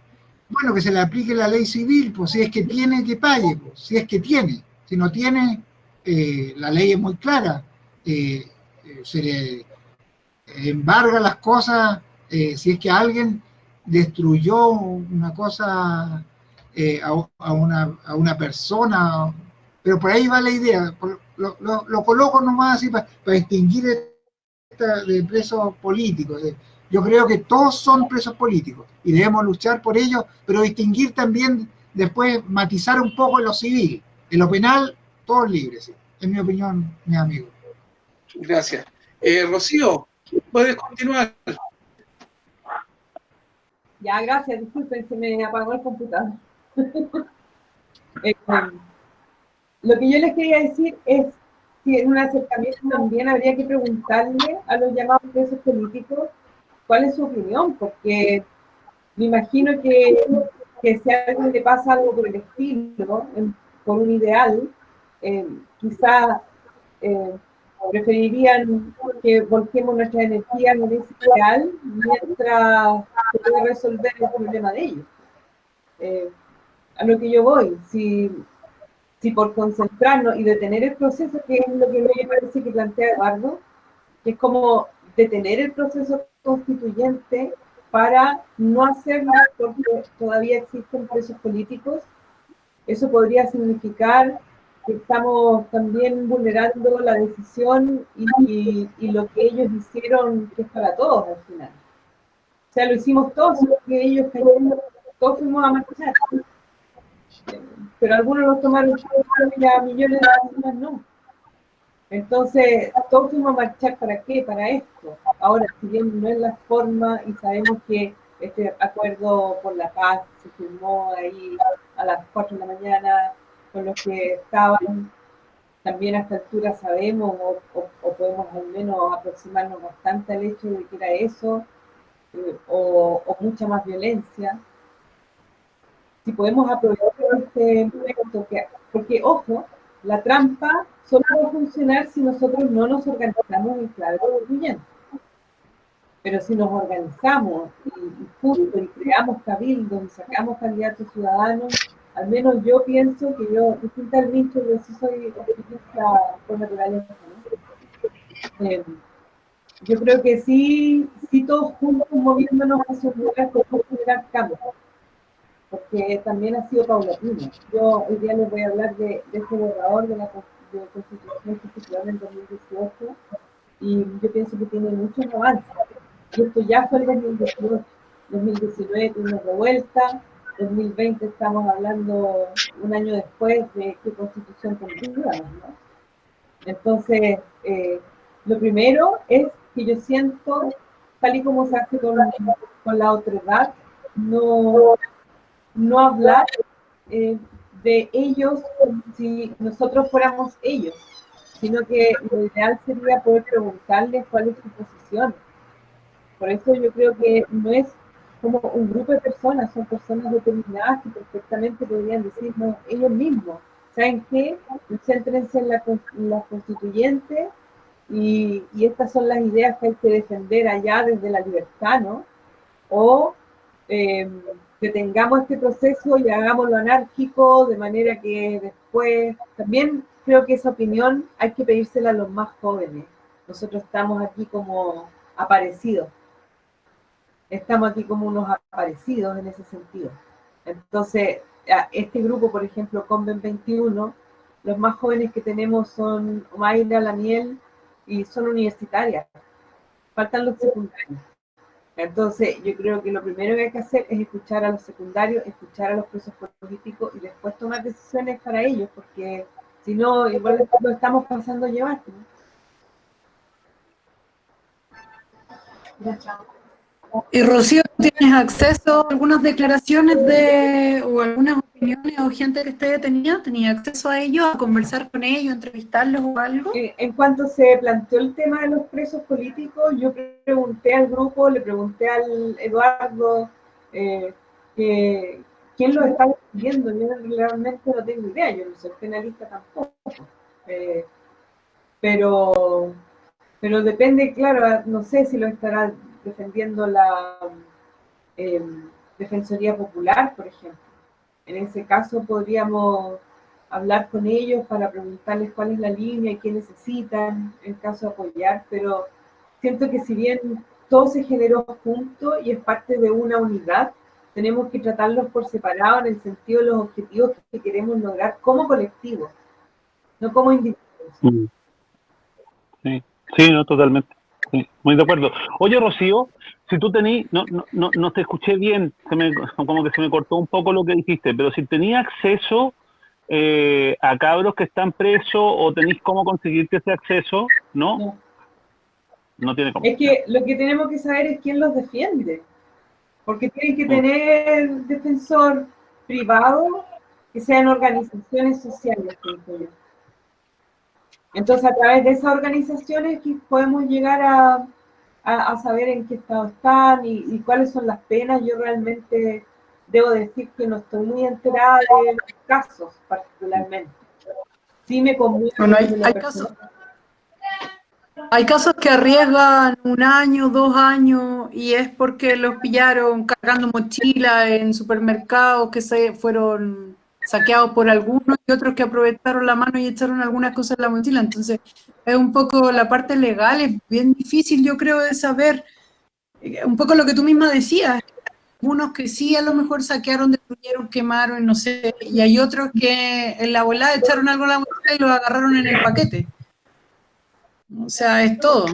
bueno, que se le aplique la ley civil, pues si es que tiene, que pague, pues, si es que tiene. Si no tiene, la ley es muy clara. Se le embarga las cosas, si es que alguien destruyó una cosa a una persona, pero por ahí va la idea. Lo coloco nomás así para distinguir de presos políticos. Yo creo que todos son presos políticos y debemos luchar por ello, pero distinguir también, después matizar un poco en lo civil. En lo penal, todos libres, ¿sí? En mi opinión, mi amigo. Gracias. Rocío, puedes continuar. Ya, gracias. Disculpen, se me apagó el computador. Lo que yo les quería decir es que en un acercamiento también habría que preguntarle a los llamados presos políticos cuál es su opinión, porque me imagino que si a alguien le pasa algo por el estilo, por un ideal, quizás preferirían que volquemos nuestra energía en ese ideal mientras se puede resolver el problema de ellos. A lo que yo voy, si por concentrarnos y detener el proceso, que es lo que me parece que plantea Eduardo, que es como detener el proceso constituyente para no hacerlo porque todavía existen presos políticos, eso podría significar que estamos también vulnerando la decisión y lo que ellos hicieron, que es para todos al final. O sea, lo hicimos todos, lo que ellos cayeron, todos fuimos a marchar. Pero algunos los tomaron y a millones de personas no. Entonces, todos fuimos a marchar ¿para qué? Para esto. Ahora, si bien no es la forma y sabemos que este acuerdo por la paz se firmó ahí a las 4 de la mañana con los que estaban, también a esta altura sabemos o podemos al menos aproximarnos bastante al hecho de que era eso o mucha más violencia. Si podemos aprovechar este momento, porque ojo, la trampa solo va a funcionar si nosotros no nos organizamos en clave constituyente. Pero si nos organizamos y creamos cabildos y sacamos candidatos ciudadanos, al menos yo pienso que yo, distinta al Richo, yo sí soy optimista por naturaleza, ¿no? Yo creo que sí todos juntos moviéndonos hacia un lugar podemos generar cambios, porque también ha sido paulatino. Yo hoy día les voy a hablar de este borrador de la Constitución que se creó en el 2018 y yo pienso que tiene muchos avances. Y esto ya fue el 2018, 2019 tuvimos revuelta, 2020 estamos hablando un año después de qué Constitución tendríamos, ¿no? Entonces, lo primero es que yo siento, tal y como se hace con la otredad, no hablar de ellos como si nosotros fuéramos ellos, sino que lo ideal sería poder preguntarles cuál es su posición. Por eso yo creo que no es como un grupo de personas, son personas determinadas que perfectamente podrían decirnos ellos mismos, ¿saben qué? Céntrense en la constituyente y estas son las ideas que hay que defender allá desde la libertad, ¿no? O detengamos este proceso y hagámoslo anárquico, de manera que después, también creo que esa opinión hay que pedírsela a los más jóvenes. Nosotros estamos aquí como aparecidos. Estamos aquí como unos aparecidos en ese sentido. Entonces, este grupo, por ejemplo, Conven 21, los más jóvenes que tenemos son Mayra, Lamiel, y son universitarias. Faltan los secundarios. Entonces, yo creo que lo primero que hay que hacer es escuchar a los secundarios, escuchar a los presos políticos y después tomar decisiones para ellos, porque si no, igual lo estamos pasando a llevar, ¿no? Y Rocío, ¿tienes acceso a algunas declaraciones o algunas opiniones o gente que esté detenida? ¿Tenías acceso a ellos, a conversar con ellos, entrevistarlos o algo? En cuanto se planteó el tema de los presos políticos, yo pregunté al grupo, le pregunté al Eduardo quién los está defendiendo. Yo realmente no tengo idea, yo no soy penalista tampoco. Pero depende, claro, no sé si lo estará defendiendo la Defensoría Popular, por ejemplo. En ese caso podríamos hablar con ellos para preguntarles cuál es la línea y qué necesitan en caso de apoyar, pero siento que si bien todo se generó junto y es parte de una unidad, tenemos que tratarlos por separado en el sentido de los objetivos que queremos lograr como colectivo, no como individuos. Sí, no, totalmente. Sí, muy de acuerdo. Oye, Rocío, si tú tenías, no te escuché bien, como que se me cortó un poco lo que dijiste, pero si tenías acceso a cabros que están presos o tenéis cómo conseguirte ese acceso, ¿no? No tiene cómo. Es que lo que tenemos que saber es quién los defiende, porque tienen que tener defensor privado que sean organizaciones sociales, pienso yo. Entonces, a través de esas organizaciones podemos llegar a saber en qué estado están y cuáles son las penas. Yo realmente debo decir que no estoy muy enterada de los casos particularmente. Sí me conmueve. Bueno, hay casos que arriesgan 1 año, 2 años, y es porque los pillaron cargando mochila en supermercados que se fueron saqueados por algunos y otros que aprovecharon la mano y echaron algunas cosas en la mochila. Entonces, es un poco la parte legal, es bien difícil, yo creo, de saber, un poco lo que tú misma decías. Algunos que sí, a lo mejor saquearon, destruyeron, quemaron, no sé, y hay otros que en la volada echaron algo en la mochila y lo agarraron en el paquete. O sea, es todo.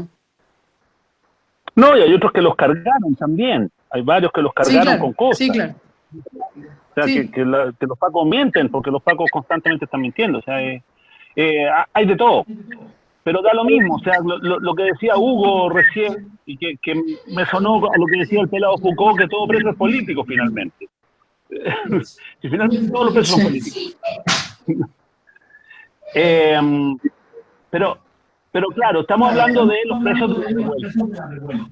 No, y hay otros que los cargaron también. Hay varios que los cargaron, Sí, claro, con cosas. sí, claro. O sea, Sí. que los pacos mienten, porque los pacos constantemente están mintiendo. O sea, hay de todo. Pero da lo mismo. O sea, lo que decía Hugo recién, y que me sonó a lo que decía el pelado Foucault, que todo preso es político finalmente. Y finalmente todos los presos son políticos. Pero claro, estamos hablando de los presos de revuelta.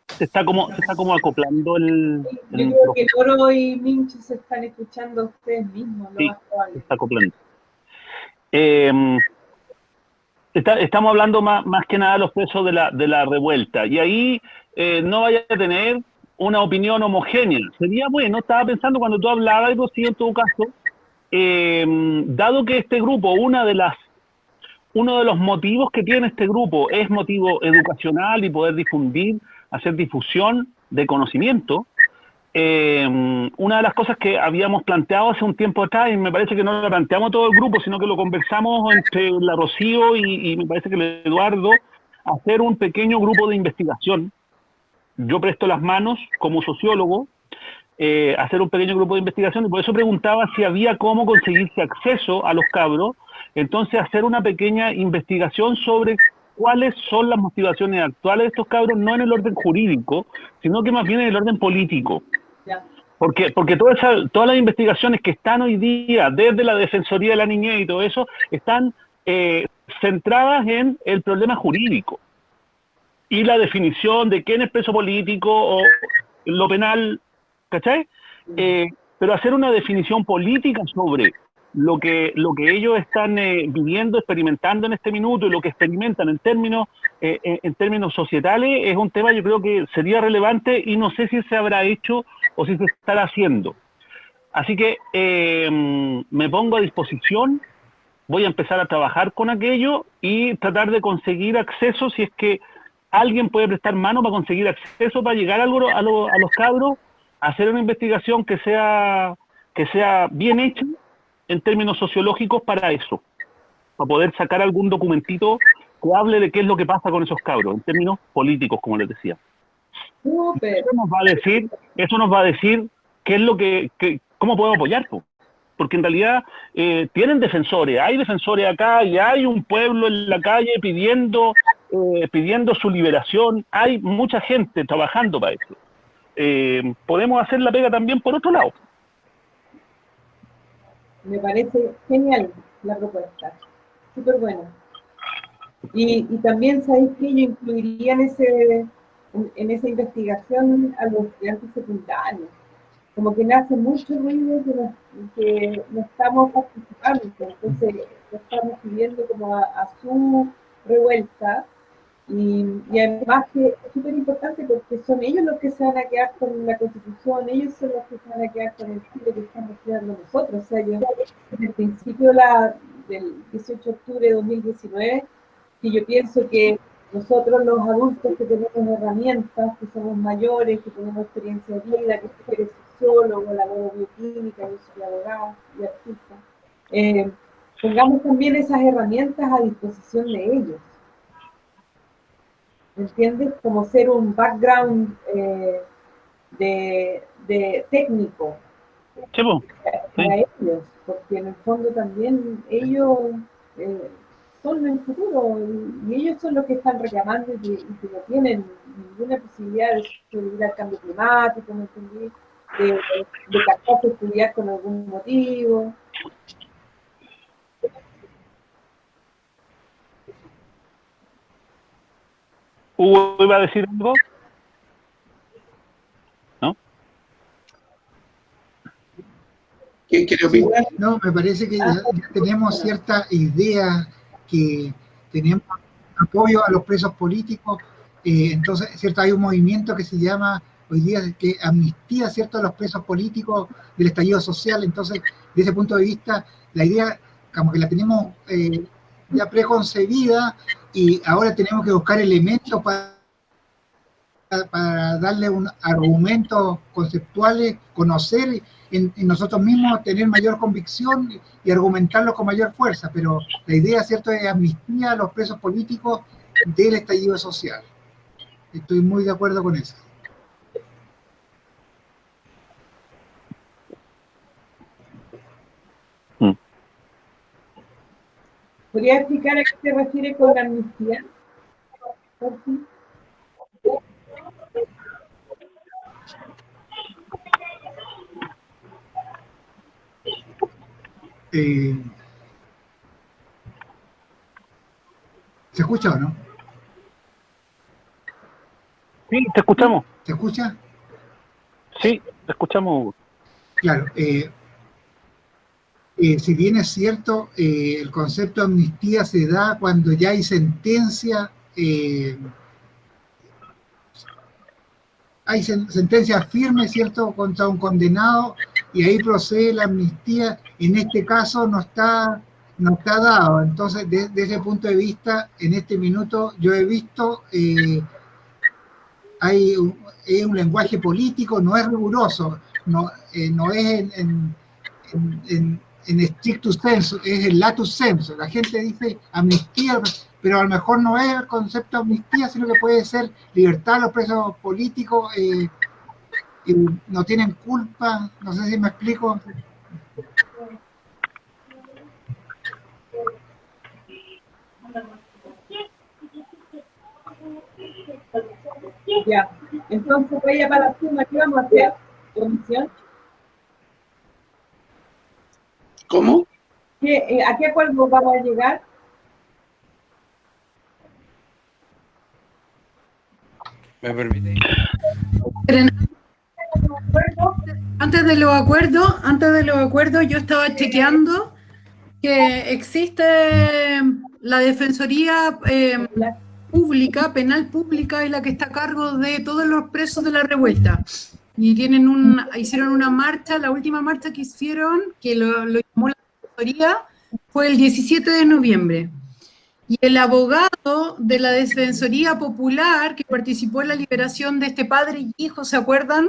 Se está como acoplando el Yo creo que Loro y Mincho se están escuchando a ustedes mismos, lo sí, más probable. se está acoplando. Estamos hablando más que nada de los presos de la revuelta, y ahí no vaya a tener una opinión homogénea. Sería bueno, estaba pensando cuando tú hablabas, algo así en todo caso, dado que este grupo, uno de los motivos que tiene este grupo es motivo educacional y poder difundir, hacer difusión de conocimiento. Una de las cosas que habíamos planteado hace un tiempo atrás, y me parece que no lo planteamos todo el grupo, sino que lo conversamos entre la Rocío y me parece que el Eduardo, hacer un pequeño grupo de investigación. Yo presto las manos como sociólogo, hacer un pequeño grupo de investigación, y por eso preguntaba si había cómo conseguirse acceso a los cabros. Entonces, hacer una pequeña investigación sobre cuáles son las motivaciones actuales de estos cabros, no en el orden jurídico, sino que más bien en el orden político. Porque todas las investigaciones que están hoy día, desde la Defensoría de la Niñez y todo eso, están centradas en el problema jurídico y la definición de quién es preso político o lo penal, ¿cachai? Pero hacer una definición política sobre lo que ellos están viviendo, experimentando en este minuto, y lo que experimentan en términos societales, es un tema, yo creo que sería relevante, y no sé si se habrá hecho o si se estará haciendo. Así que me pongo a disposición, voy a empezar a trabajar con aquello y tratar de conseguir acceso, si es que alguien puede prestar mano para conseguir acceso, para llegar a los cabros, hacer una investigación que sea bien hecha en términos sociológicos para eso, para poder sacar algún documentito que hable de qué es lo que pasa con esos cabros, en términos políticos, como les decía. Súper. Eso nos va a decir qué es cómo podemos apoyar, porque en realidad tienen defensores, hay defensores acá, y hay un pueblo en la calle pidiendo su liberación, hay mucha gente trabajando para eso. Podemos hacer la pega también por otro lado. Me parece genial la propuesta, súper buena. Y también, ¿sabéis que yo incluiría en esa investigación a los estudiantes secundarios? Como que nace mucho ruido que no estamos participando, entonces lo estamos pidiendo como a su revuelta, y además que es súper importante porque son ellos los que se van a quedar con la Constitución, ellos son los que se van a quedar con el Chile que estamos creando nosotros. O sea, yo desde el principio del 18 de octubre de 2019, que yo pienso que nosotros los adultos que tenemos herramientas, que somos mayores, que tenemos experiencia de vida, que tú eres sociólogo, la bioquímica, yo soy abogada y artista, pongamos también esas herramientas a disposición de ellos. ¿Entiendes? Como ser un background de técnico para ellos, porque en el fondo también ellos son el futuro, y ellos son los que están reclamando y que no tienen ninguna posibilidad de sobrevivir al cambio climático, ¿me entendí? De casarse, estudiar con algún motivo. ¿Hugo iba a decir algo? ¿No? ¿Quién quiere opinar? No, me parece que ya tenemos cierta idea que tenemos apoyo a los presos políticos, entonces, ¿cierto? Hay un movimiento que se llama hoy día que amnistía, ¿cierto?, a los presos políticos del estallido social. Entonces, desde ese punto de vista, la idea como que la tenemos ya preconcebida y ahora tenemos que buscar elementos para darle un argumento conceptuales, conocer en nosotros mismos, tener mayor convicción y argumentarlo con mayor fuerza, pero la idea, ¿cierto?, es amnistía a los presos políticos del estallido social. Estoy muy de acuerdo con eso. ¿Podría explicar a qué se refiere con la amnistía? ¿Se escucha o no? Sí, te escuchamos. ¿Se escucha? Sí, te escuchamos. Claro. Si bien es cierto, el concepto de amnistía se da cuando ya hay sentencia, firme, ¿cierto?, contra un condenado, y ahí procede la amnistía. En este caso no está dado. Entonces, desde ese punto de vista, en este minuto yo he visto, es un lenguaje político, no es riguroso, no es en stricto sensu, es el latus sensu. La gente dice amnistía, pero a lo mejor no es el concepto de amnistía, sino que puede ser libertad a los presos políticos, no tienen culpa, no sé si me explico. Ya, entonces vaya para la suma, ¿qué vamos a hacer? ¿Comisión? ¿Cómo? ¿A qué acuerdo vamos a llegar? ¿Me permite? Antes de los acuerdos, yo estaba chequeando que existe la Defensoría Pública, Penal Pública, es la que está a cargo de todos los presos de la revuelta. Y hicieron una marcha, la última marcha que hicieron, que lo llamó la Defensoría, fue el 17 de noviembre. Y el abogado de la Defensoría Popular, que participó en la liberación de este padre y hijo, ¿se acuerdan?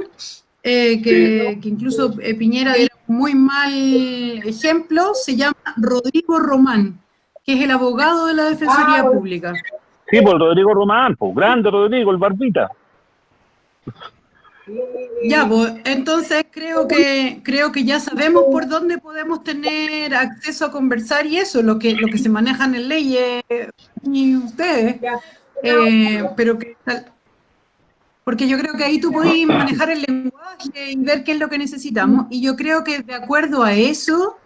Que incluso Piñera dio un muy mal ejemplo, se llama Rodrigo Román, que es el abogado de la Defensoría Pública. Sí, por Rodrigo Román, pues, grande Rodrigo, el barbita. Ya, pues, entonces creo que ya sabemos por dónde podemos tener acceso a conversar y eso, lo que se manejan en leyes y ustedes, pero que porque yo creo que ahí tú podés manejar el lenguaje y ver qué es lo que necesitamos, y yo creo que de acuerdo a eso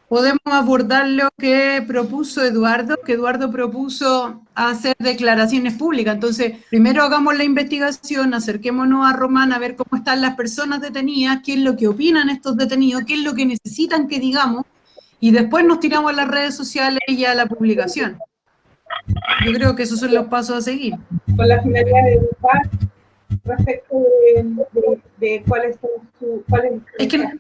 podemos abordar lo que propuso Eduardo, que Eduardo propuso hacer declaraciones públicas. Entonces, primero hagamos la investigación, acerquémonos a Román a ver cómo están las personas detenidas, qué es lo que opinan estos detenidos, qué es lo que necesitan que digamos, y después nos tiramos a las redes sociales y a la publicación. Yo creo que esos son los pasos a seguir. Con la finalidad de educar respecto de cuáles son sus políticas.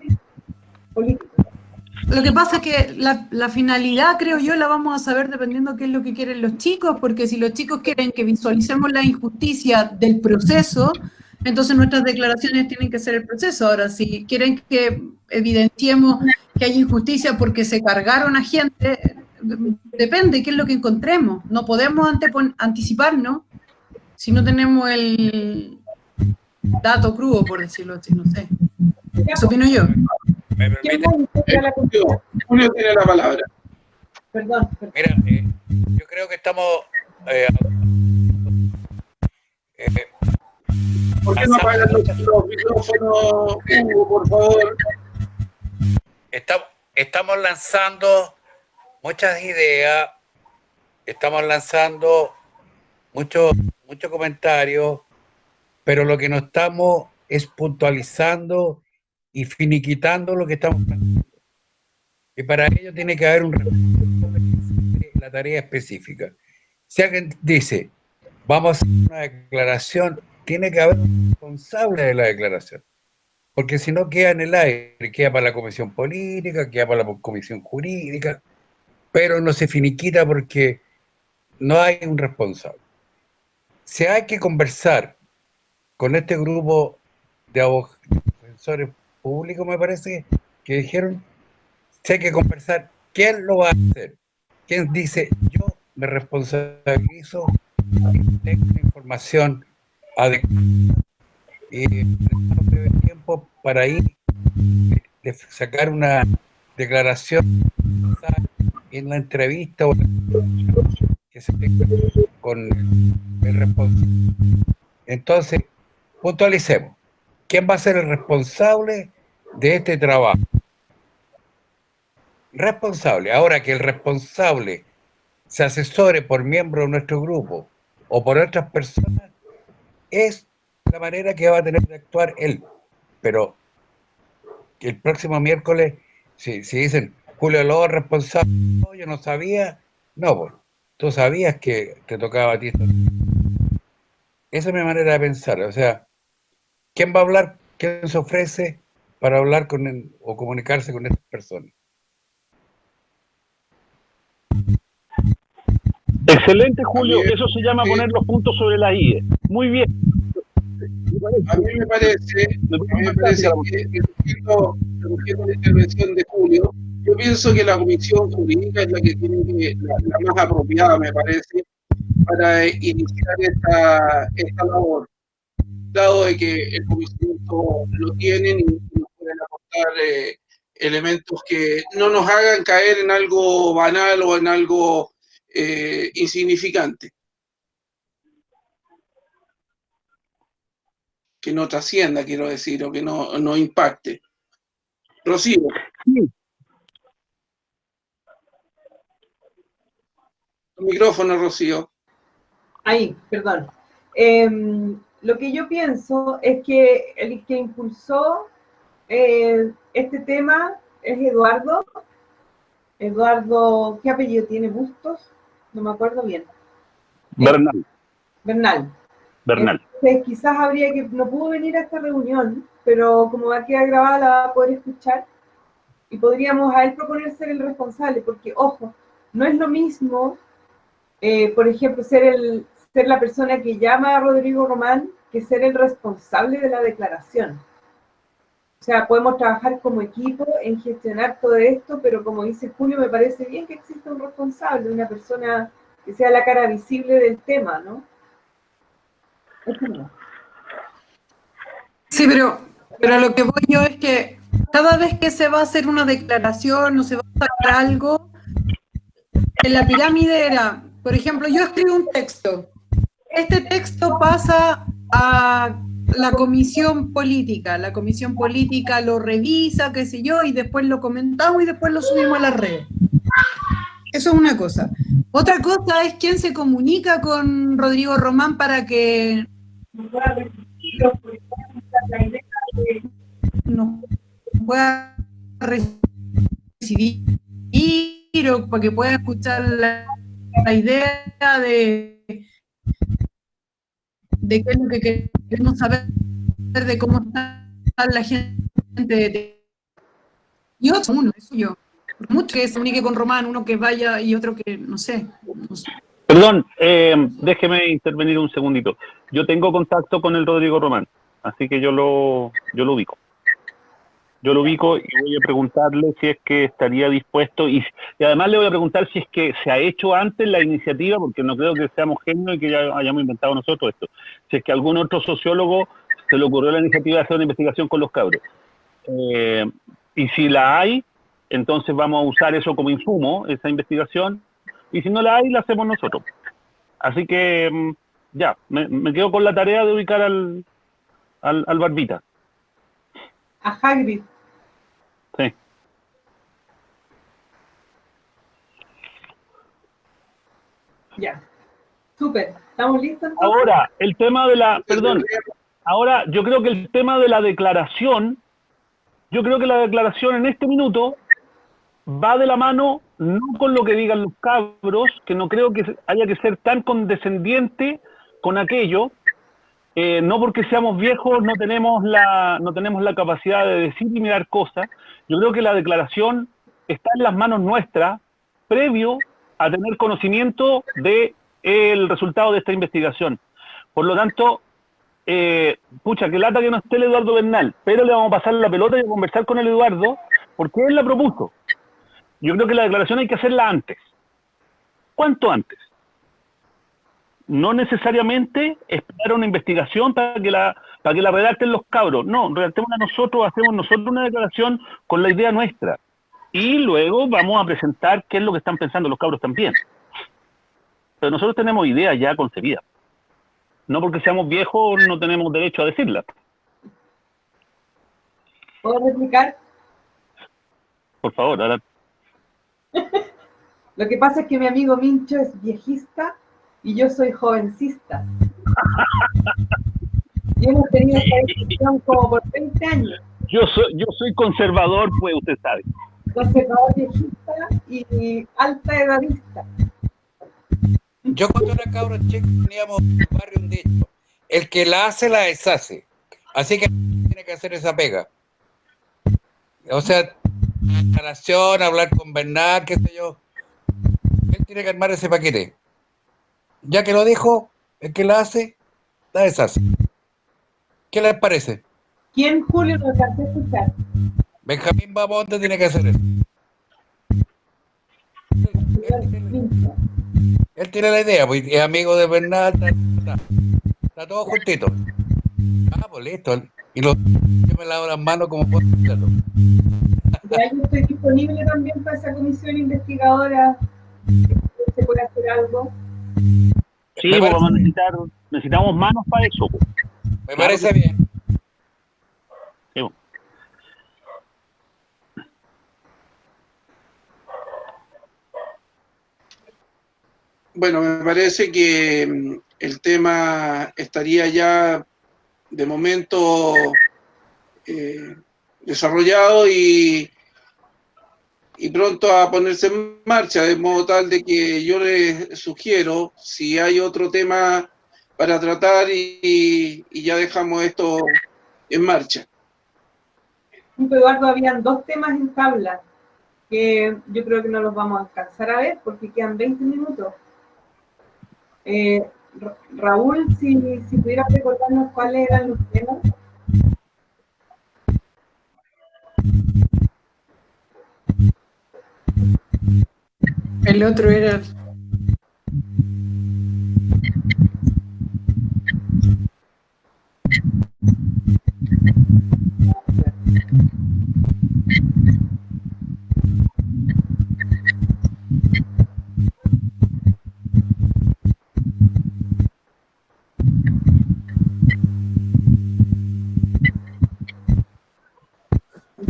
Lo que pasa es que la finalidad, creo yo, la vamos a saber dependiendo qué es lo que quieren los chicos, porque si los chicos quieren que visualicemos la injusticia del proceso, entonces nuestras declaraciones tienen que ser el proceso. Ahora, si quieren que evidenciemos que hay injusticia porque se cargaron a gente, depende qué es lo que encontremos. No podemos anticiparnos si no tenemos el dato crudo, por decirlo así, no sé. Eso opino yo. ¿Me permite? Julio tiene la palabra. Perdón. Mira, yo creo que estamos... ¿Por qué no apagan los micrófonos, Hugo, por favor? Estamos lanzando muchas ideas, estamos lanzando muchos comentarios, pero lo que no estamos es puntualizando y finiquitando lo que estamos planteando. Y para ello tiene que haber un responsable de la tarea específica. Si alguien dice, vamos a hacer una declaración, tiene que haber un responsable de la declaración. Porque si no queda en el aire, queda para la comisión política, queda para la comisión jurídica, pero no se finiquita porque no hay un responsable. Si hay que conversar con este grupo de defensores públicos, me parece, que dijeron, si hay que conversar, ¿quién lo va a hacer? ¿Quién dice, yo me responsabilizo y tengo la información adecuada y no breve tiempo para ir de sacar una declaración en la entrevista o que se tenga con el responsable? Entonces, puntualicemos. ¿Quién va a ser el responsable de este trabajo? Responsable. Ahora que el responsable se asesore por miembro de nuestro grupo o por otras personas, es la manera que va a tener de actuar él. Pero que el próximo miércoles, si dicen, Julio Lobo es responsable, no, yo no sabía, no, pues, tú sabías que te tocaba a ti. Esa es mi manera de pensar. O sea, ¿quién va a hablar? ¿Quién se ofrece para hablar con él o comunicarse con estas personas? Excelente, Julio. Eso se llama poner los puntos sobre la IE. Muy bien. A mí me parece que, recogiendo la intervención de Julio, yo pienso que la comisión jurídica es la que tiene la más apropiada, me parece, para iniciar esta labor, dado de que el conocimiento lo tienen y nos pueden aportar elementos que no nos hagan caer en algo banal o en algo insignificante, que no trascienda, quiero decir, o que no impacte. Rocío. Sí. Micrófono, Rocío. Ahí, perdón. Lo que yo pienso es que el que impulsó este tema es Eduardo. Eduardo, ¿qué apellido tiene? ¿Bustos? No me acuerdo bien. Bernal. Entonces, quizás habría que, no pudo venir a esta reunión, pero como va a quedar grabada, la va a poder escuchar y podríamos a él proponer ser el responsable, porque, ojo, no es lo mismo, por ejemplo, ser la persona que llama a Rodrigo Román que ser el responsable de la declaración. O sea, podemos trabajar como equipo en gestionar todo esto, pero como dice Julio, me parece bien que exista un responsable, una persona que sea la cara visible del tema, ¿no? Sí, pero lo que voy yo es que cada vez que se va a hacer una declaración o se va a sacar algo, en la pirámide era, por ejemplo, yo escribo un texto. Este texto pasa a la comisión política lo revisa, qué sé yo, y después lo comentamos y después lo subimos a las redes. Eso es una cosa. Otra cosa es quién se comunica con Rodrigo Román para que nos pueda recibir o para que pueda escuchar la idea de qué es lo que queremos saber, de cómo está la gente. Y otro, uno, eso yo. Mucho que se comunique con Román, uno que vaya y otro que, no sé. Perdón, déjeme intervenir un segundito. Yo tengo contacto con el Rodrigo Román, así que yo lo ubico. Yo lo ubico y voy a preguntarle si es que estaría dispuesto y además le voy a preguntar si es que se ha hecho antes la iniciativa, porque no creo que seamos genios y que ya hayamos inventado nosotros esto. Si es que algún otro sociólogo se le ocurrió la iniciativa de hacer una investigación con los cabros. Y si la hay, entonces vamos a usar eso como insumo, esa investigación, y si no la hay, la hacemos nosotros. Así que ya, me quedo con la tarea de ubicar al Barbita. A Hagrid. Sí. Ya. Súper. ¿Estamos listos entonces? Ahora, el tema de la... Perdón. Ahora, yo creo que el tema de la declaración yo creo que la declaración en este minuto va de la mano no con lo que digan los cabros, que no creo que haya que ser tan condescendiente con aquello. No porque seamos viejos no tenemos la capacidad de decir y mirar cosas. Yo creo que la declaración está en las manos nuestras, previo a tener conocimiento del resultado de esta investigación. Por lo tanto, pucha, que lata que no esté el Eduardo Bernal, pero le vamos a pasar la pelota y a conversar con el Eduardo, porque él la propuso. Yo creo que la declaración hay que hacerla antes. ¿Cuánto antes? No necesariamente esperar una investigación para que la redacten los cabros. No, redactémosla nosotros, hacemos nosotros una declaración con la idea nuestra. Y luego vamos a presentar qué es lo que están pensando los cabros también. Pero nosotros tenemos ideas ya concebidas. No porque seamos viejos no tenemos derecho a decirlas. ¿Puedo replicar? Por favor, ahora. Lo que pasa es que mi amigo Mincho es viejista y yo soy jovencista. Y hemos tenido esta discusión como por 20 años. Yo soy conservador, pues usted sabe. Conservador, viejista y alta edadista. Yo cuando era cabro chico teníamos en el barrio un dicho: el que la hace, la deshace. Así que tiene que hacer esa pega. O sea, declaración, hablar con Bernal, qué sé yo. Él tiene que armar ese paquete. Ya que lo dijo, el que la hace, la deshace. ¿Qué les parece? ¿Quién, Julio, nos alcanzó a escuchar? Benjamín Bamonte tiene que hacer eso. Él tiene la idea, pues es amigo de Bernal, está todo justito. Ah, pues listo. Y yo me lavo las manos como puedo hacerlo. Ya yo estoy disponible también para esa comisión investigadora. ¿Se puede hacer algo? Sí, pues vamos a necesitamos manos para eso. Pues. Me parece bien. Sí, pues. Bueno, me parece que el tema estaría ya de momento desarrollado y pronto a ponerse en marcha, de modo tal de que yo les sugiero, si hay otro tema para tratar y ya dejamos esto en marcha. Eduardo, habían 2 temas en tabla que yo creo que no los vamos a alcanzar a ver porque quedan 20 minutos. Raúl, si pudieras recordarnos cuáles eran los temas. El otro era...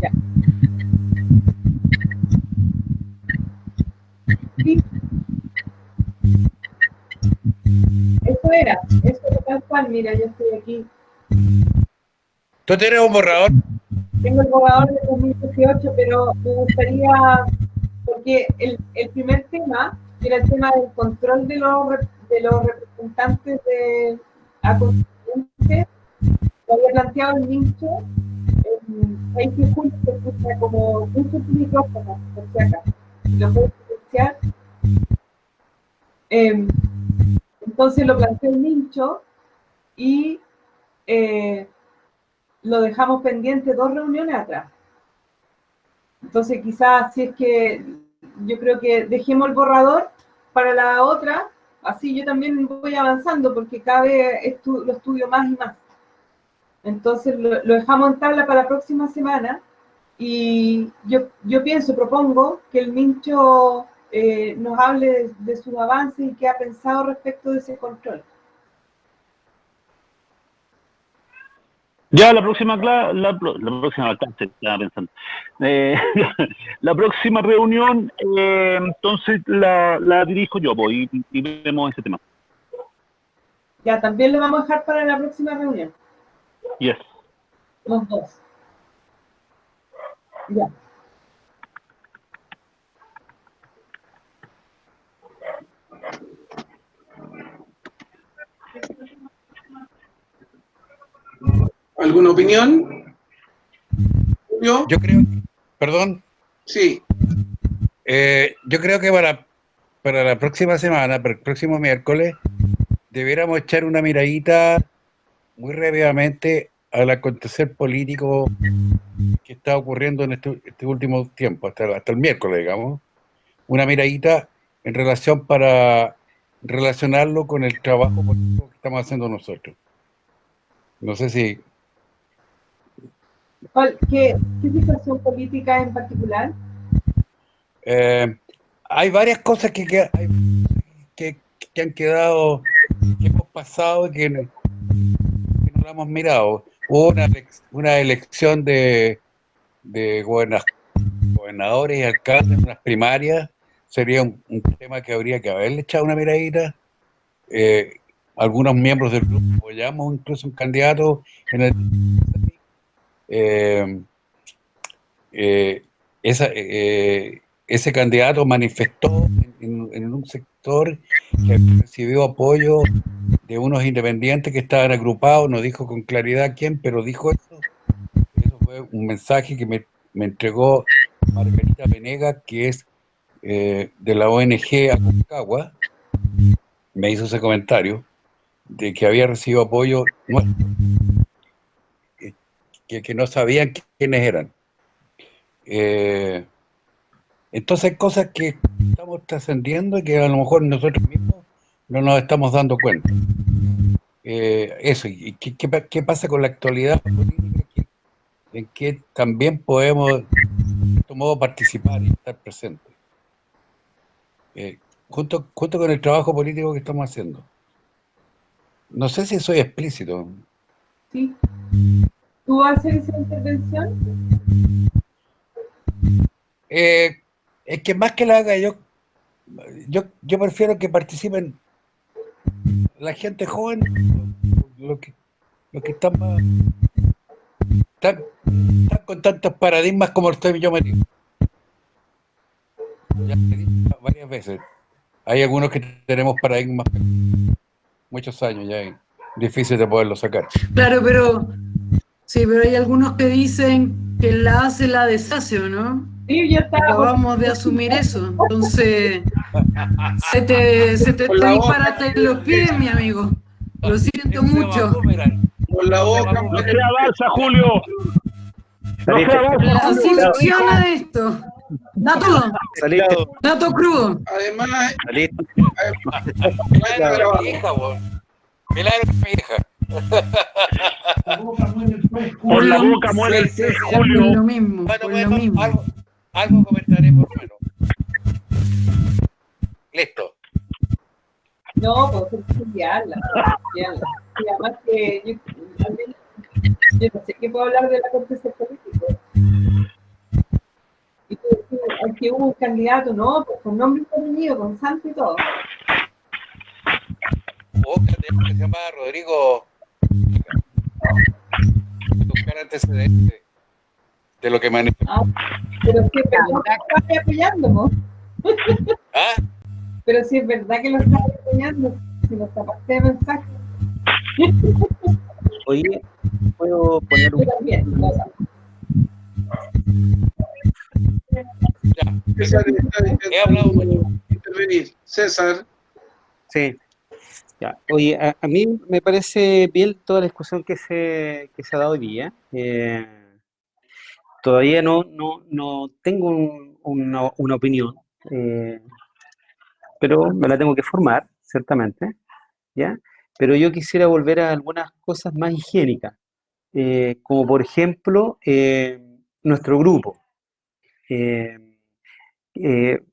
Ya. Sí. Eso era tal cual, mira, yo estoy aquí. ¿Tú tienes un borrador? Tengo el borrador de 2018, pero me gustaría, porque el primer tema era el tema del control de los representantes de a constituyentes, lo había planteado el Mincho, ahí que Julio se escucha como muchos micrófonos, por si acaso, lo puedo silenciar. Entonces lo planteó el Mincho y lo dejamos pendiente 2 reuniones atrás. Entonces quizás si es que yo creo que dejemos el borrador para la otra, así yo también voy avanzando porque cada vez lo estudio más y más. Entonces lo dejamos en tabla para la próxima semana y yo propongo que el Mincho nos hable de sus avances y qué ha pensado respecto de ese control. Ya la próxima clase, estaba pensando. La próxima reunión, entonces la dirijo yo, pues, y vemos ese tema. Ya, también lo vamos a dejar para la próxima reunión. Yes. Los 2. Ya. ¿Alguna opinión? ¿Yo? Yo creo, perdón, Sí. yo creo que para la próxima semana, para el próximo miércoles, debiéramos echar una miradita muy rápidamente al acontecer político que está ocurriendo en este último tiempo, hasta el miércoles, digamos. Una miradita en relación para relacionarlo con el trabajo político que estamos haciendo nosotros. No sé si... ¿Qué situación política en particular? Hay varias cosas que han quedado, que hemos pasado y que no lo hemos mirado. Hubo una elección de gobernadores y alcaldes en unas primarias. Sería un tema que habría que haberle echado una miradita. Algunos miembros del grupo apoyamos incluso un candidato en el... ese candidato manifestó en un sector que recibió apoyo de unos independientes que estaban agrupados, no dijo con claridad quién, pero dijo eso. Eso fue un mensaje que me entregó Margarita Venegas, que es de la ONG Aconcagua. Me hizo ese comentario de que había recibido apoyo nuestro, que no sabían quiénes eran. Entonces hay cosas que estamos trascendiendo y que a lo mejor nosotros mismos no nos estamos dando cuenta. Eso, y ¿qué pasa con la actualidad política? En que también podemos, de cierto modo, participar y estar presentes. Junto con el trabajo político que estamos haciendo. No sé si soy explícito. Sí. ¿Tú haces esa intervención? Es que más que la haga yo prefiero que participen la gente joven, los que están con tantos paradigmas como estoy yo metido. Ya te he dicho varias veces. Hay algunos que tenemos paradigmas muchos años ya, es difícil de poderlo sacar. Claro, pero hay algunos que dicen que la hace la deshace, ¿o no? Sí, yo estaba... Acabamos de asumir eso, entonces se te disparate en los pies, mi amigo. Lo siento mucho. Con la boca. No sea balsa, Julio. No sea balsa, Así Julio. funciona esto. Dato crudo. Además, Milagro mi hija, Milagro mi hija. Por la boca muere el pez, Julio. Pues lo mismo, lo mismo. Algo comentaré por menos. Listo. No, pues es estudiarla. Y además que yo no sé qué puedo hablar del acontecer político. Y tú decís, aquí hubo un candidato, no, pues con nombre y apellido, con santo y todo. Hubo un candidato que se llama Rodrigo. Buscar antecedentes de lo que manifestó. Pero sí es verdad que lo estás apoyando, ¿no? ¿Ah? Pero sí es verdad que lo estás apoyando, si nos tapaste de mensaje. Oye, ¿puedo poner Yo un... también, no, Ya. César He hablado mucho. intervenir. César. Sí, ya. Oye, a mí me parece bien toda la discusión que se ha dado hoy día. Todavía no tengo una opinión, pero me la tengo que formar, ciertamente, ¿ya? Pero yo quisiera volver a algunas cosas más higiénicas, como por ejemplo nuestro grupo.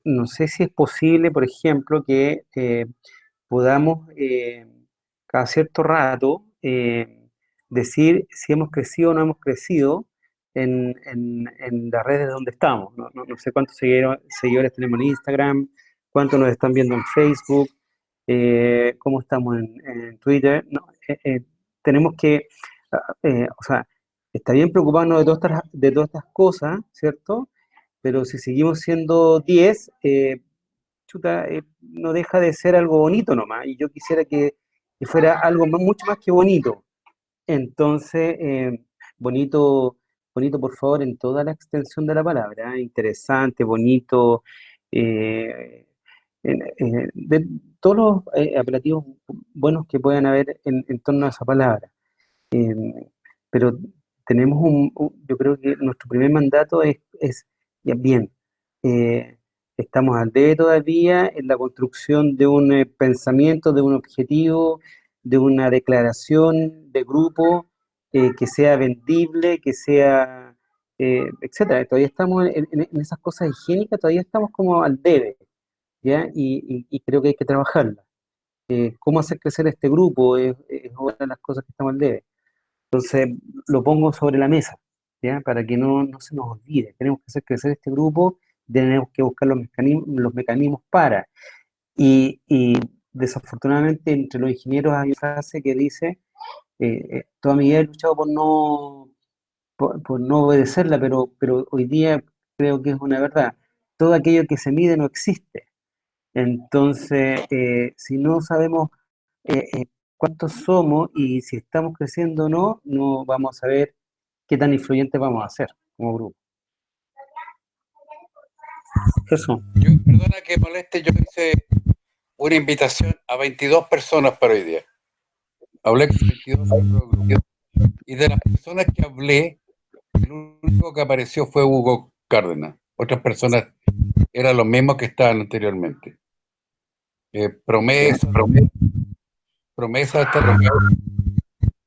No sé si es posible, por ejemplo, que podamos cada cierto rato decir si hemos crecido o no hemos crecido en las redes donde estamos. No sé cuántos seguidores tenemos en Instagram, cuántos nos están viendo en Facebook, cómo estamos en Twitter. No, tenemos que, o sea, está bien preocuparnos de todas estas cosas, ¿cierto? Pero si seguimos siendo 10, chuta, no deja de ser algo bonito nomás, y yo quisiera que fuera algo mucho más que bonito. Entonces, bonito, bonito, por favor, en toda la extensión de la palabra, interesante, bonito, eh, de todos los apelativos buenos que puedan haber en torno a esa palabra. Pero tenemos yo creo que nuestro primer mandato es ya bien, eh, estamos al debe todavía en la construcción de un pensamiento, de un objetivo, de una declaración de grupo que sea vendible, que sea, etcétera. Todavía estamos en esas cosas higiénicas, todavía estamos como al debe, ¿ya? Y creo que hay que trabajarla. ¿Cómo hacer crecer este grupo? Es una de las cosas que estamos al debe. Entonces, lo pongo sobre la mesa, ¿ya? Para que no se nos olvide. Tenemos que hacer crecer este grupo, tenemos que buscar los mecanismos para. Y desafortunadamente, entre los ingenieros hay una frase que dice, toda mi vida he luchado por no obedecerla, pero hoy día creo que es una verdad. Todo aquello que se mide no existe. Entonces, si no sabemos cuántos somos y si estamos creciendo o no, no vamos a saber qué tan influyentes vamos a ser como grupo. Eso. Perdona que moleste, yo hice una invitación a 22 personas para hoy día. Hablé con 22 miembros del grupo. Y de las personas que hablé, el único que apareció fue Hugo Cárdenas. Otras personas eran los mismos que estaban anteriormente. Promesa de esta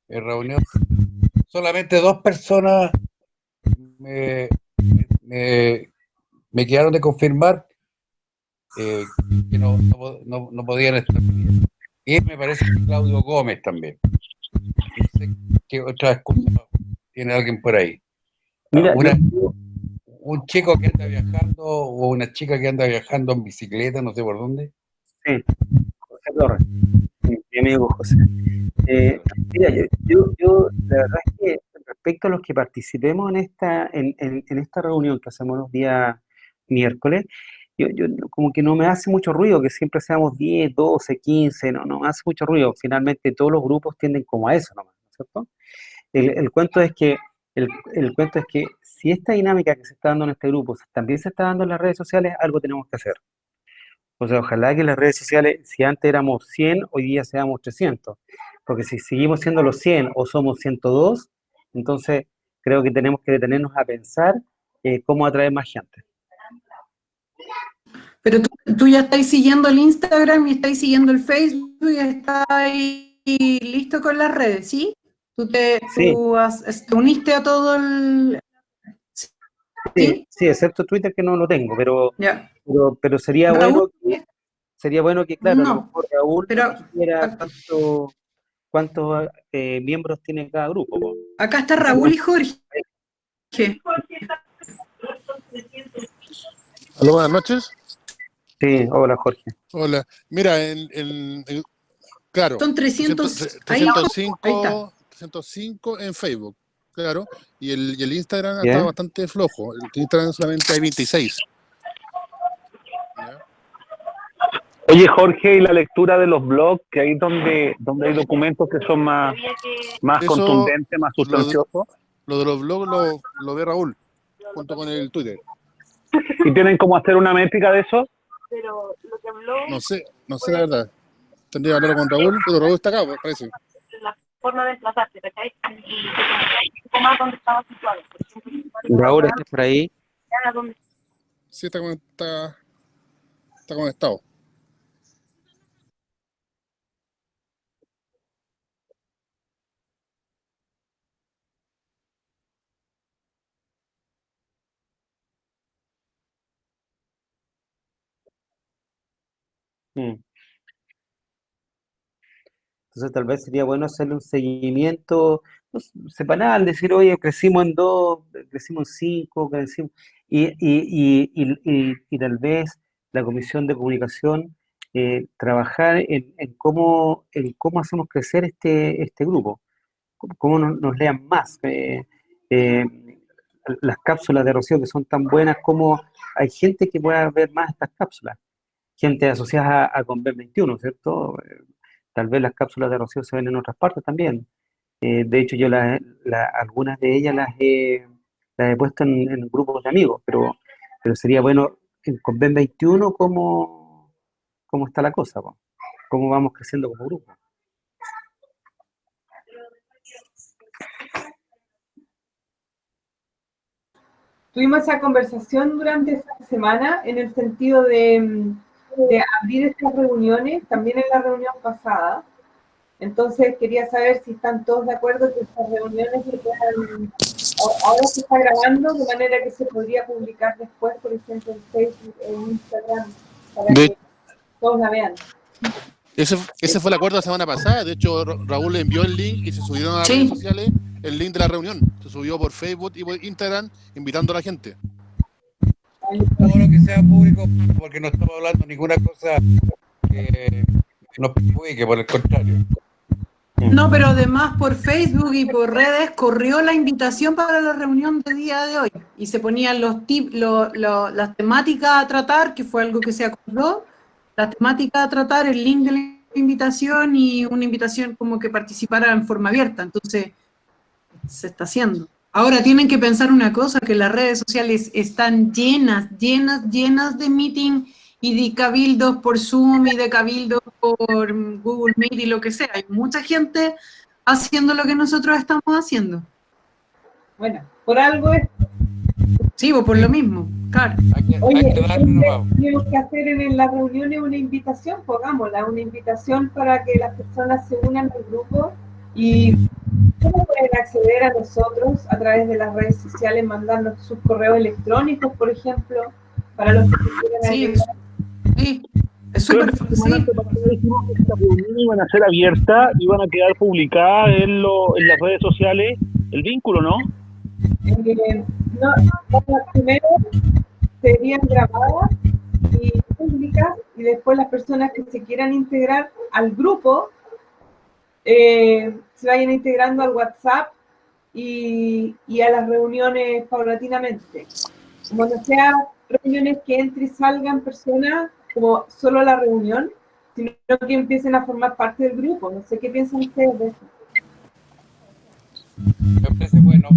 reunión. Solamente 2 personas me quedaron de confirmar que no podían estar. Y me parece que Claudio Gómez también. No sé qué otra excusa tiene alguien por ahí. Mira, un chico que anda viajando o una chica que anda viajando en bicicleta, no sé por dónde. Sí, José Torres, mi amigo José. Mira, yo, la verdad es que respecto a los que participemos en esta reunión que hacemos los días miércoles, yo como que no me hace mucho ruido que siempre seamos 10, 12, 15, no me hace mucho ruido. Finalmente todos los grupos tienden como a eso nomás, ¿no es cierto? El cuento es que el cuento es que si esta dinámica que se está dando en este grupo también se está dando en las redes sociales, algo tenemos que hacer. O sea, ojalá que las redes sociales, si antes éramos 100, hoy día seamos 300. Porque si seguimos siendo los 100 o somos 102, entonces creo que tenemos que detenernos a pensar cómo atraer más gente. Pero tú ya estáis siguiendo el Instagram y estáis siguiendo el Facebook y estáis listo con las redes, ¿sí? Te uniste a todo el... Sí, excepto Twitter que no lo tengo, pero sería Raúl, bueno que, claro, a lo mejor Raúl pero dijera cuántos miembros tiene cada grupo. ¿No? Acá está Raúl y Jorge. Hola, buenas noches. Sí, hola Jorge. Hola, mira, claro, son 305 en Facebook, claro, y el Instagram está bastante flojo. El Instagram solamente hay 26. ¿Ya? Oye, Jorge, y la lectura de los blogs, que ahí donde hay documentos que son más contundentes, más sustanciosos. Lo de los blogs lo ve Raúl, junto con el Twitter. ¿Y tienen cómo hacer una métrica de eso? Pero lo que habló... No sé la verdad. Tendría que hablar con Raúl, pero Raúl está acá, parece. La forma de desplazarse, ¿cachai? Un poco más donde estaba situado. Raúl, ¿estás por ahí? Sí, está conectado. Entonces tal vez sería bueno hacerle un seguimiento semanal, decir, oye, crecimos en 2, crecimos en 5, crecimos, y tal vez la Comisión de Comunicación trabajar en cómo hacemos crecer este grupo, cómo nos lean más. las cápsulas de Rocío que son tan buenas, como hay gente que pueda ver más estas cápsulas, gente asociada a Conven21, ¿cierto? Tal vez las cápsulas de Rocío se ven en otras partes también. De hecho, yo algunas de ellas las he puesto en grupos de amigos, pero sería bueno en Conven21 cómo está la cosa, po, cómo vamos creciendo como grupo. Tuvimos esa conversación durante esta semana en el sentido de abrir estas reuniones, también en la reunión pasada. Entonces quería saber si están todos de acuerdo que estas reuniones se puedan, ahora se está grabando, de manera que se podría publicar después, por ejemplo, en Facebook o en Instagram, para que todos la vean. Ese fue el acuerdo la semana pasada. De hecho, Raúl le envió el link y se subieron a las redes sociales el link de la reunión. Se subió por Facebook y por Instagram, invitando a la gente. Todo lo que sea público, porque no estamos hablando ninguna cosa que nos perjudique, por el contrario. No, pero además por Facebook y por redes corrió la invitación para la reunión de día de hoy y se ponían las temáticas a tratar, que fue algo que se acordó, las temáticas a tratar, el link de la invitación y una invitación como que participara en forma abierta. Entonces, se está haciendo. Ahora tienen que pensar una cosa, que las redes sociales están llenas de meeting y de cabildos por Zoom y de cabildos por Google Meet y lo que sea. Hay mucha gente haciendo lo que nosotros estamos haciendo. Bueno, por algo es. Sí, o por lo mismo, claro. Oye, tenemos que hacer en las reuniones una invitación, pongámosla, una invitación para que las personas se unan al grupo y ¿cómo pueden acceder a nosotros a través de las redes sociales, mandarnos sus correos electrónicos, por ejemplo, para los que quieran agregar? Sí, es súper fácil. Dijimos que esta reunión iban a ser abiertas, iban a quedar publicadas en las redes sociales, el vínculo, ¿no? No, primero serían grabadas y públicas y después las personas que se quieran integrar al grupo se vayan integrando al WhatsApp y a las reuniones paulatinamente. Como no sea reuniones que entren y salgan personas, como solo la reunión, sino que empiecen a formar parte del grupo. No sé qué piensan ustedes de eso. Me parece bueno.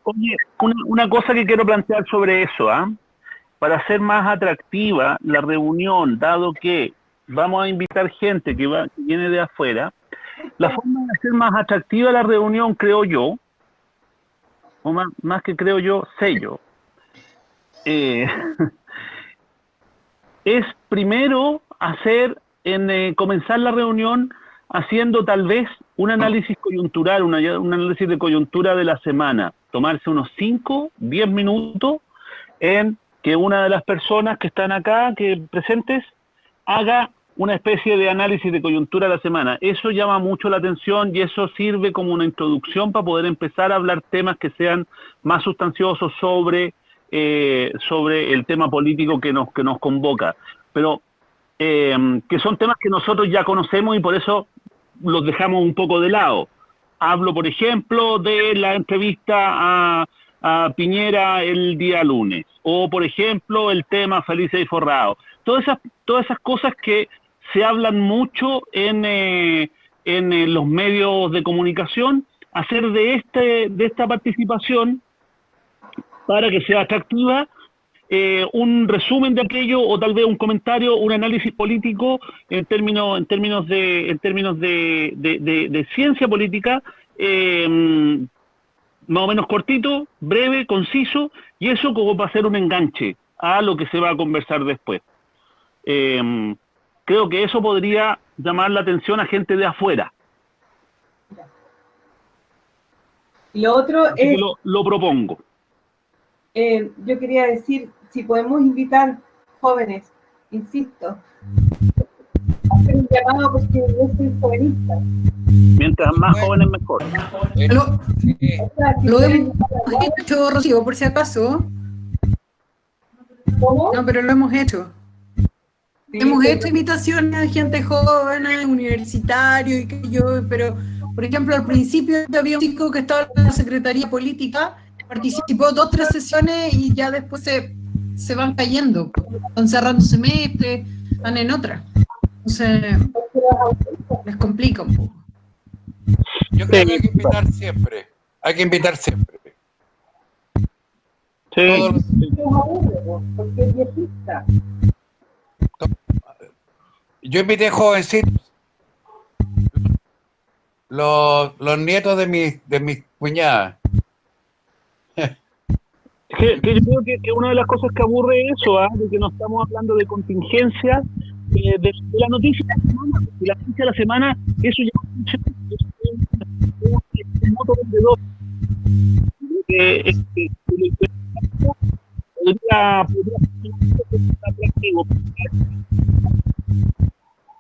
Oye, una cosa que quiero plantear sobre eso, para hacer más atractiva la reunión, dado que vamos a invitar gente que viene de afuera, la forma de hacer más atractiva la reunión, creo yo, o más que creo yo, sé yo, es primero comenzar la reunión haciendo tal vez un análisis coyuntural, un análisis de coyuntura de la semana, tomarse unos 5, 10 minutos en que una de las personas que están acá, que presentes, haga una especie de análisis de coyuntura de la semana. Eso llama mucho la atención y eso sirve como una introducción para poder empezar a hablar temas que sean más sustanciosos sobre el tema político que nos convoca. Pero que son temas que nosotros ya conocemos y por eso los dejamos un poco de lado. Hablo, por ejemplo, de la entrevista a Piñera el día lunes, o por ejemplo el tema Felices y Forrado. Todas esas cosas que se hablan mucho en los medios de comunicación, hacer de esta participación, para que sea atractiva, un resumen de aquello o tal vez un comentario, un análisis político en términos de ciencia política, más o menos cortito, breve, conciso, y eso como para hacer un enganche a lo que se va a conversar después. Creo que eso podría llamar la atención a gente de afuera. Y lo otro Así que es, lo propongo. yo quería decir, si podemos invitar jóvenes, insisto, hacer un llamado porque yo soy jovenista. Mientras más jóvenes, mejor. Lo, O sea, si lo quieren- hemos hecho, Rocío, por si acaso. ¿Cómo? No, pero lo hemos hecho. Sí, Hemos pero- hecho invitaciones a gente joven, a universitarios, y que yo, pero, por ejemplo, al principio había un chico que estaba en la Secretaría Política, participó 2 o 3 sesiones y ya después se van cayendo, van cerrando semestres, van en otra. Entonces, les complica un poco. Yo creo que hay que invitar siempre. Hay que invitar siempre. Sí. Todos los- Los aburre, po, porque es viejista. Yo invité jovencitos. Los nietos de mis cuñadas. Que yo creo que una de las cosas que aburre eso, de que no estamos hablando de contingencia, de la noticia de la semana, porque la noticia de la semana, eso ya es un moto vendedor. Podría ser atractivo.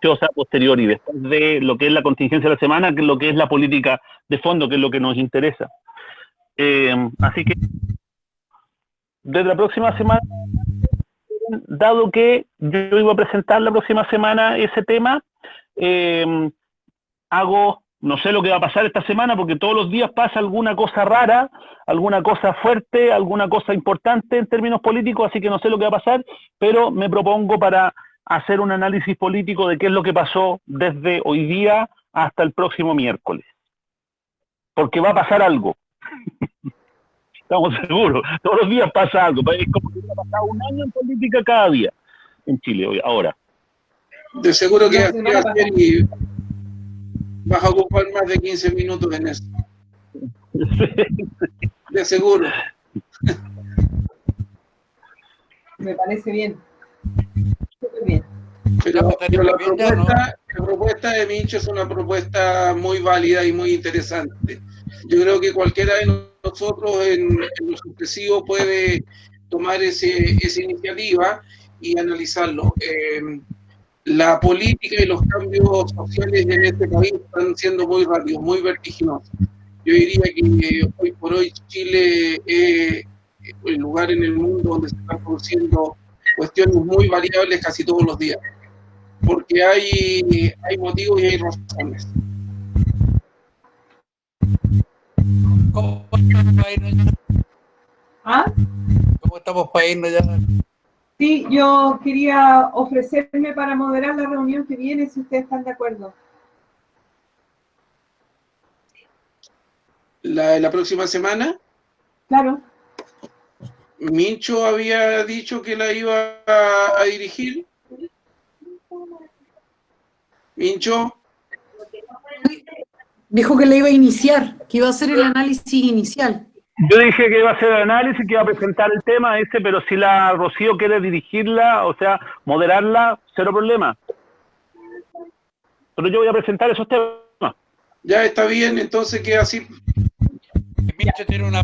O sea, posteriori, después de lo que es la contingencia de la semana, que es lo que es la política de fondo, que es lo que nos interesa. Así que desde la próxima semana, dado que yo iba a presentar la próxima semana ese tema, no sé lo que va a pasar esta semana, porque todos los días pasa alguna cosa rara, alguna cosa fuerte, alguna cosa importante en términos políticos, así que no sé lo que va a pasar, pero me propongo para hacer un análisis político de qué es lo que pasó desde hoy día hasta el próximo miércoles. Porque va a pasar algo. Estamos seguros. Todos los días pasa algo. Es como que ha pasado un año en política cada día en Chile hoy, ahora. De seguro que La así semana va a ser y vas a ocupar más de 15 minutos en eso. De seguro. Me parece bien. Súper bien. Pero la propuesta de Mincho es una propuesta muy válida y muy interesante. Yo creo que cualquiera de nosotros en lo sucesivo puede tomar esa iniciativa y analizarlo. La política y los cambios sociales en este país están siendo muy rápidos, muy vertiginosos. Yo diría que hoy por hoy Chile es el lugar en el mundo donde se están produciendo cuestiones muy variables casi todos los días, porque hay motivos y hay razones. ¿Cómo estamos para irnos ya? ¿Ah? ¿Cómo estamos para irnos ya? Sí, yo quería ofrecerme para moderar la reunión que viene, si ustedes están de acuerdo. La próxima semana, Claro. Mincho había dicho que la iba a dirigir. Mincho, Dijo que le iba a iniciar, que iba a hacer el análisis inicial. Yo dije que iba a hacer el análisis, que iba a presentar el tema ese, pero si la Rocío quiere dirigirla, o sea, moderarla, cero problema. Pero yo voy a presentar esos temas. ya está bien, entonces queda así. Mincho tiene una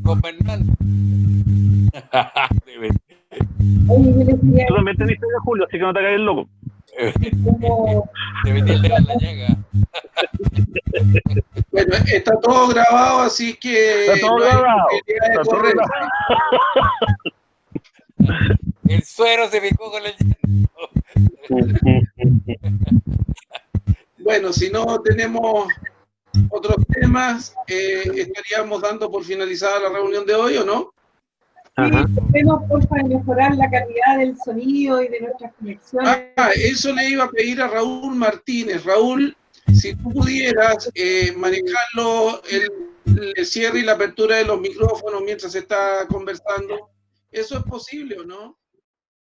con Bernal. Oye, yo les quería Tú también tenés 6 de julio, así que no te hagas el loco. como Te metí el dedo en la llaga. Bueno, está todo grabado, así que Está todo no hay grabado. posibilidad de Está todo correr. grabado. El suero se picó con el Bueno, si no tenemos otros temas, estaríamos dando por finalizada la reunión de hoy, ¿o no? sí, tenemos porfa de mejorar la calidad del sonido y de nuestras conexiones. Eso le iba a pedir a Raúl Martínez. Raúl, si tú pudieras manejarlo, el cierre y la apertura de los micrófonos mientras se está conversando, ¿eso es posible o no?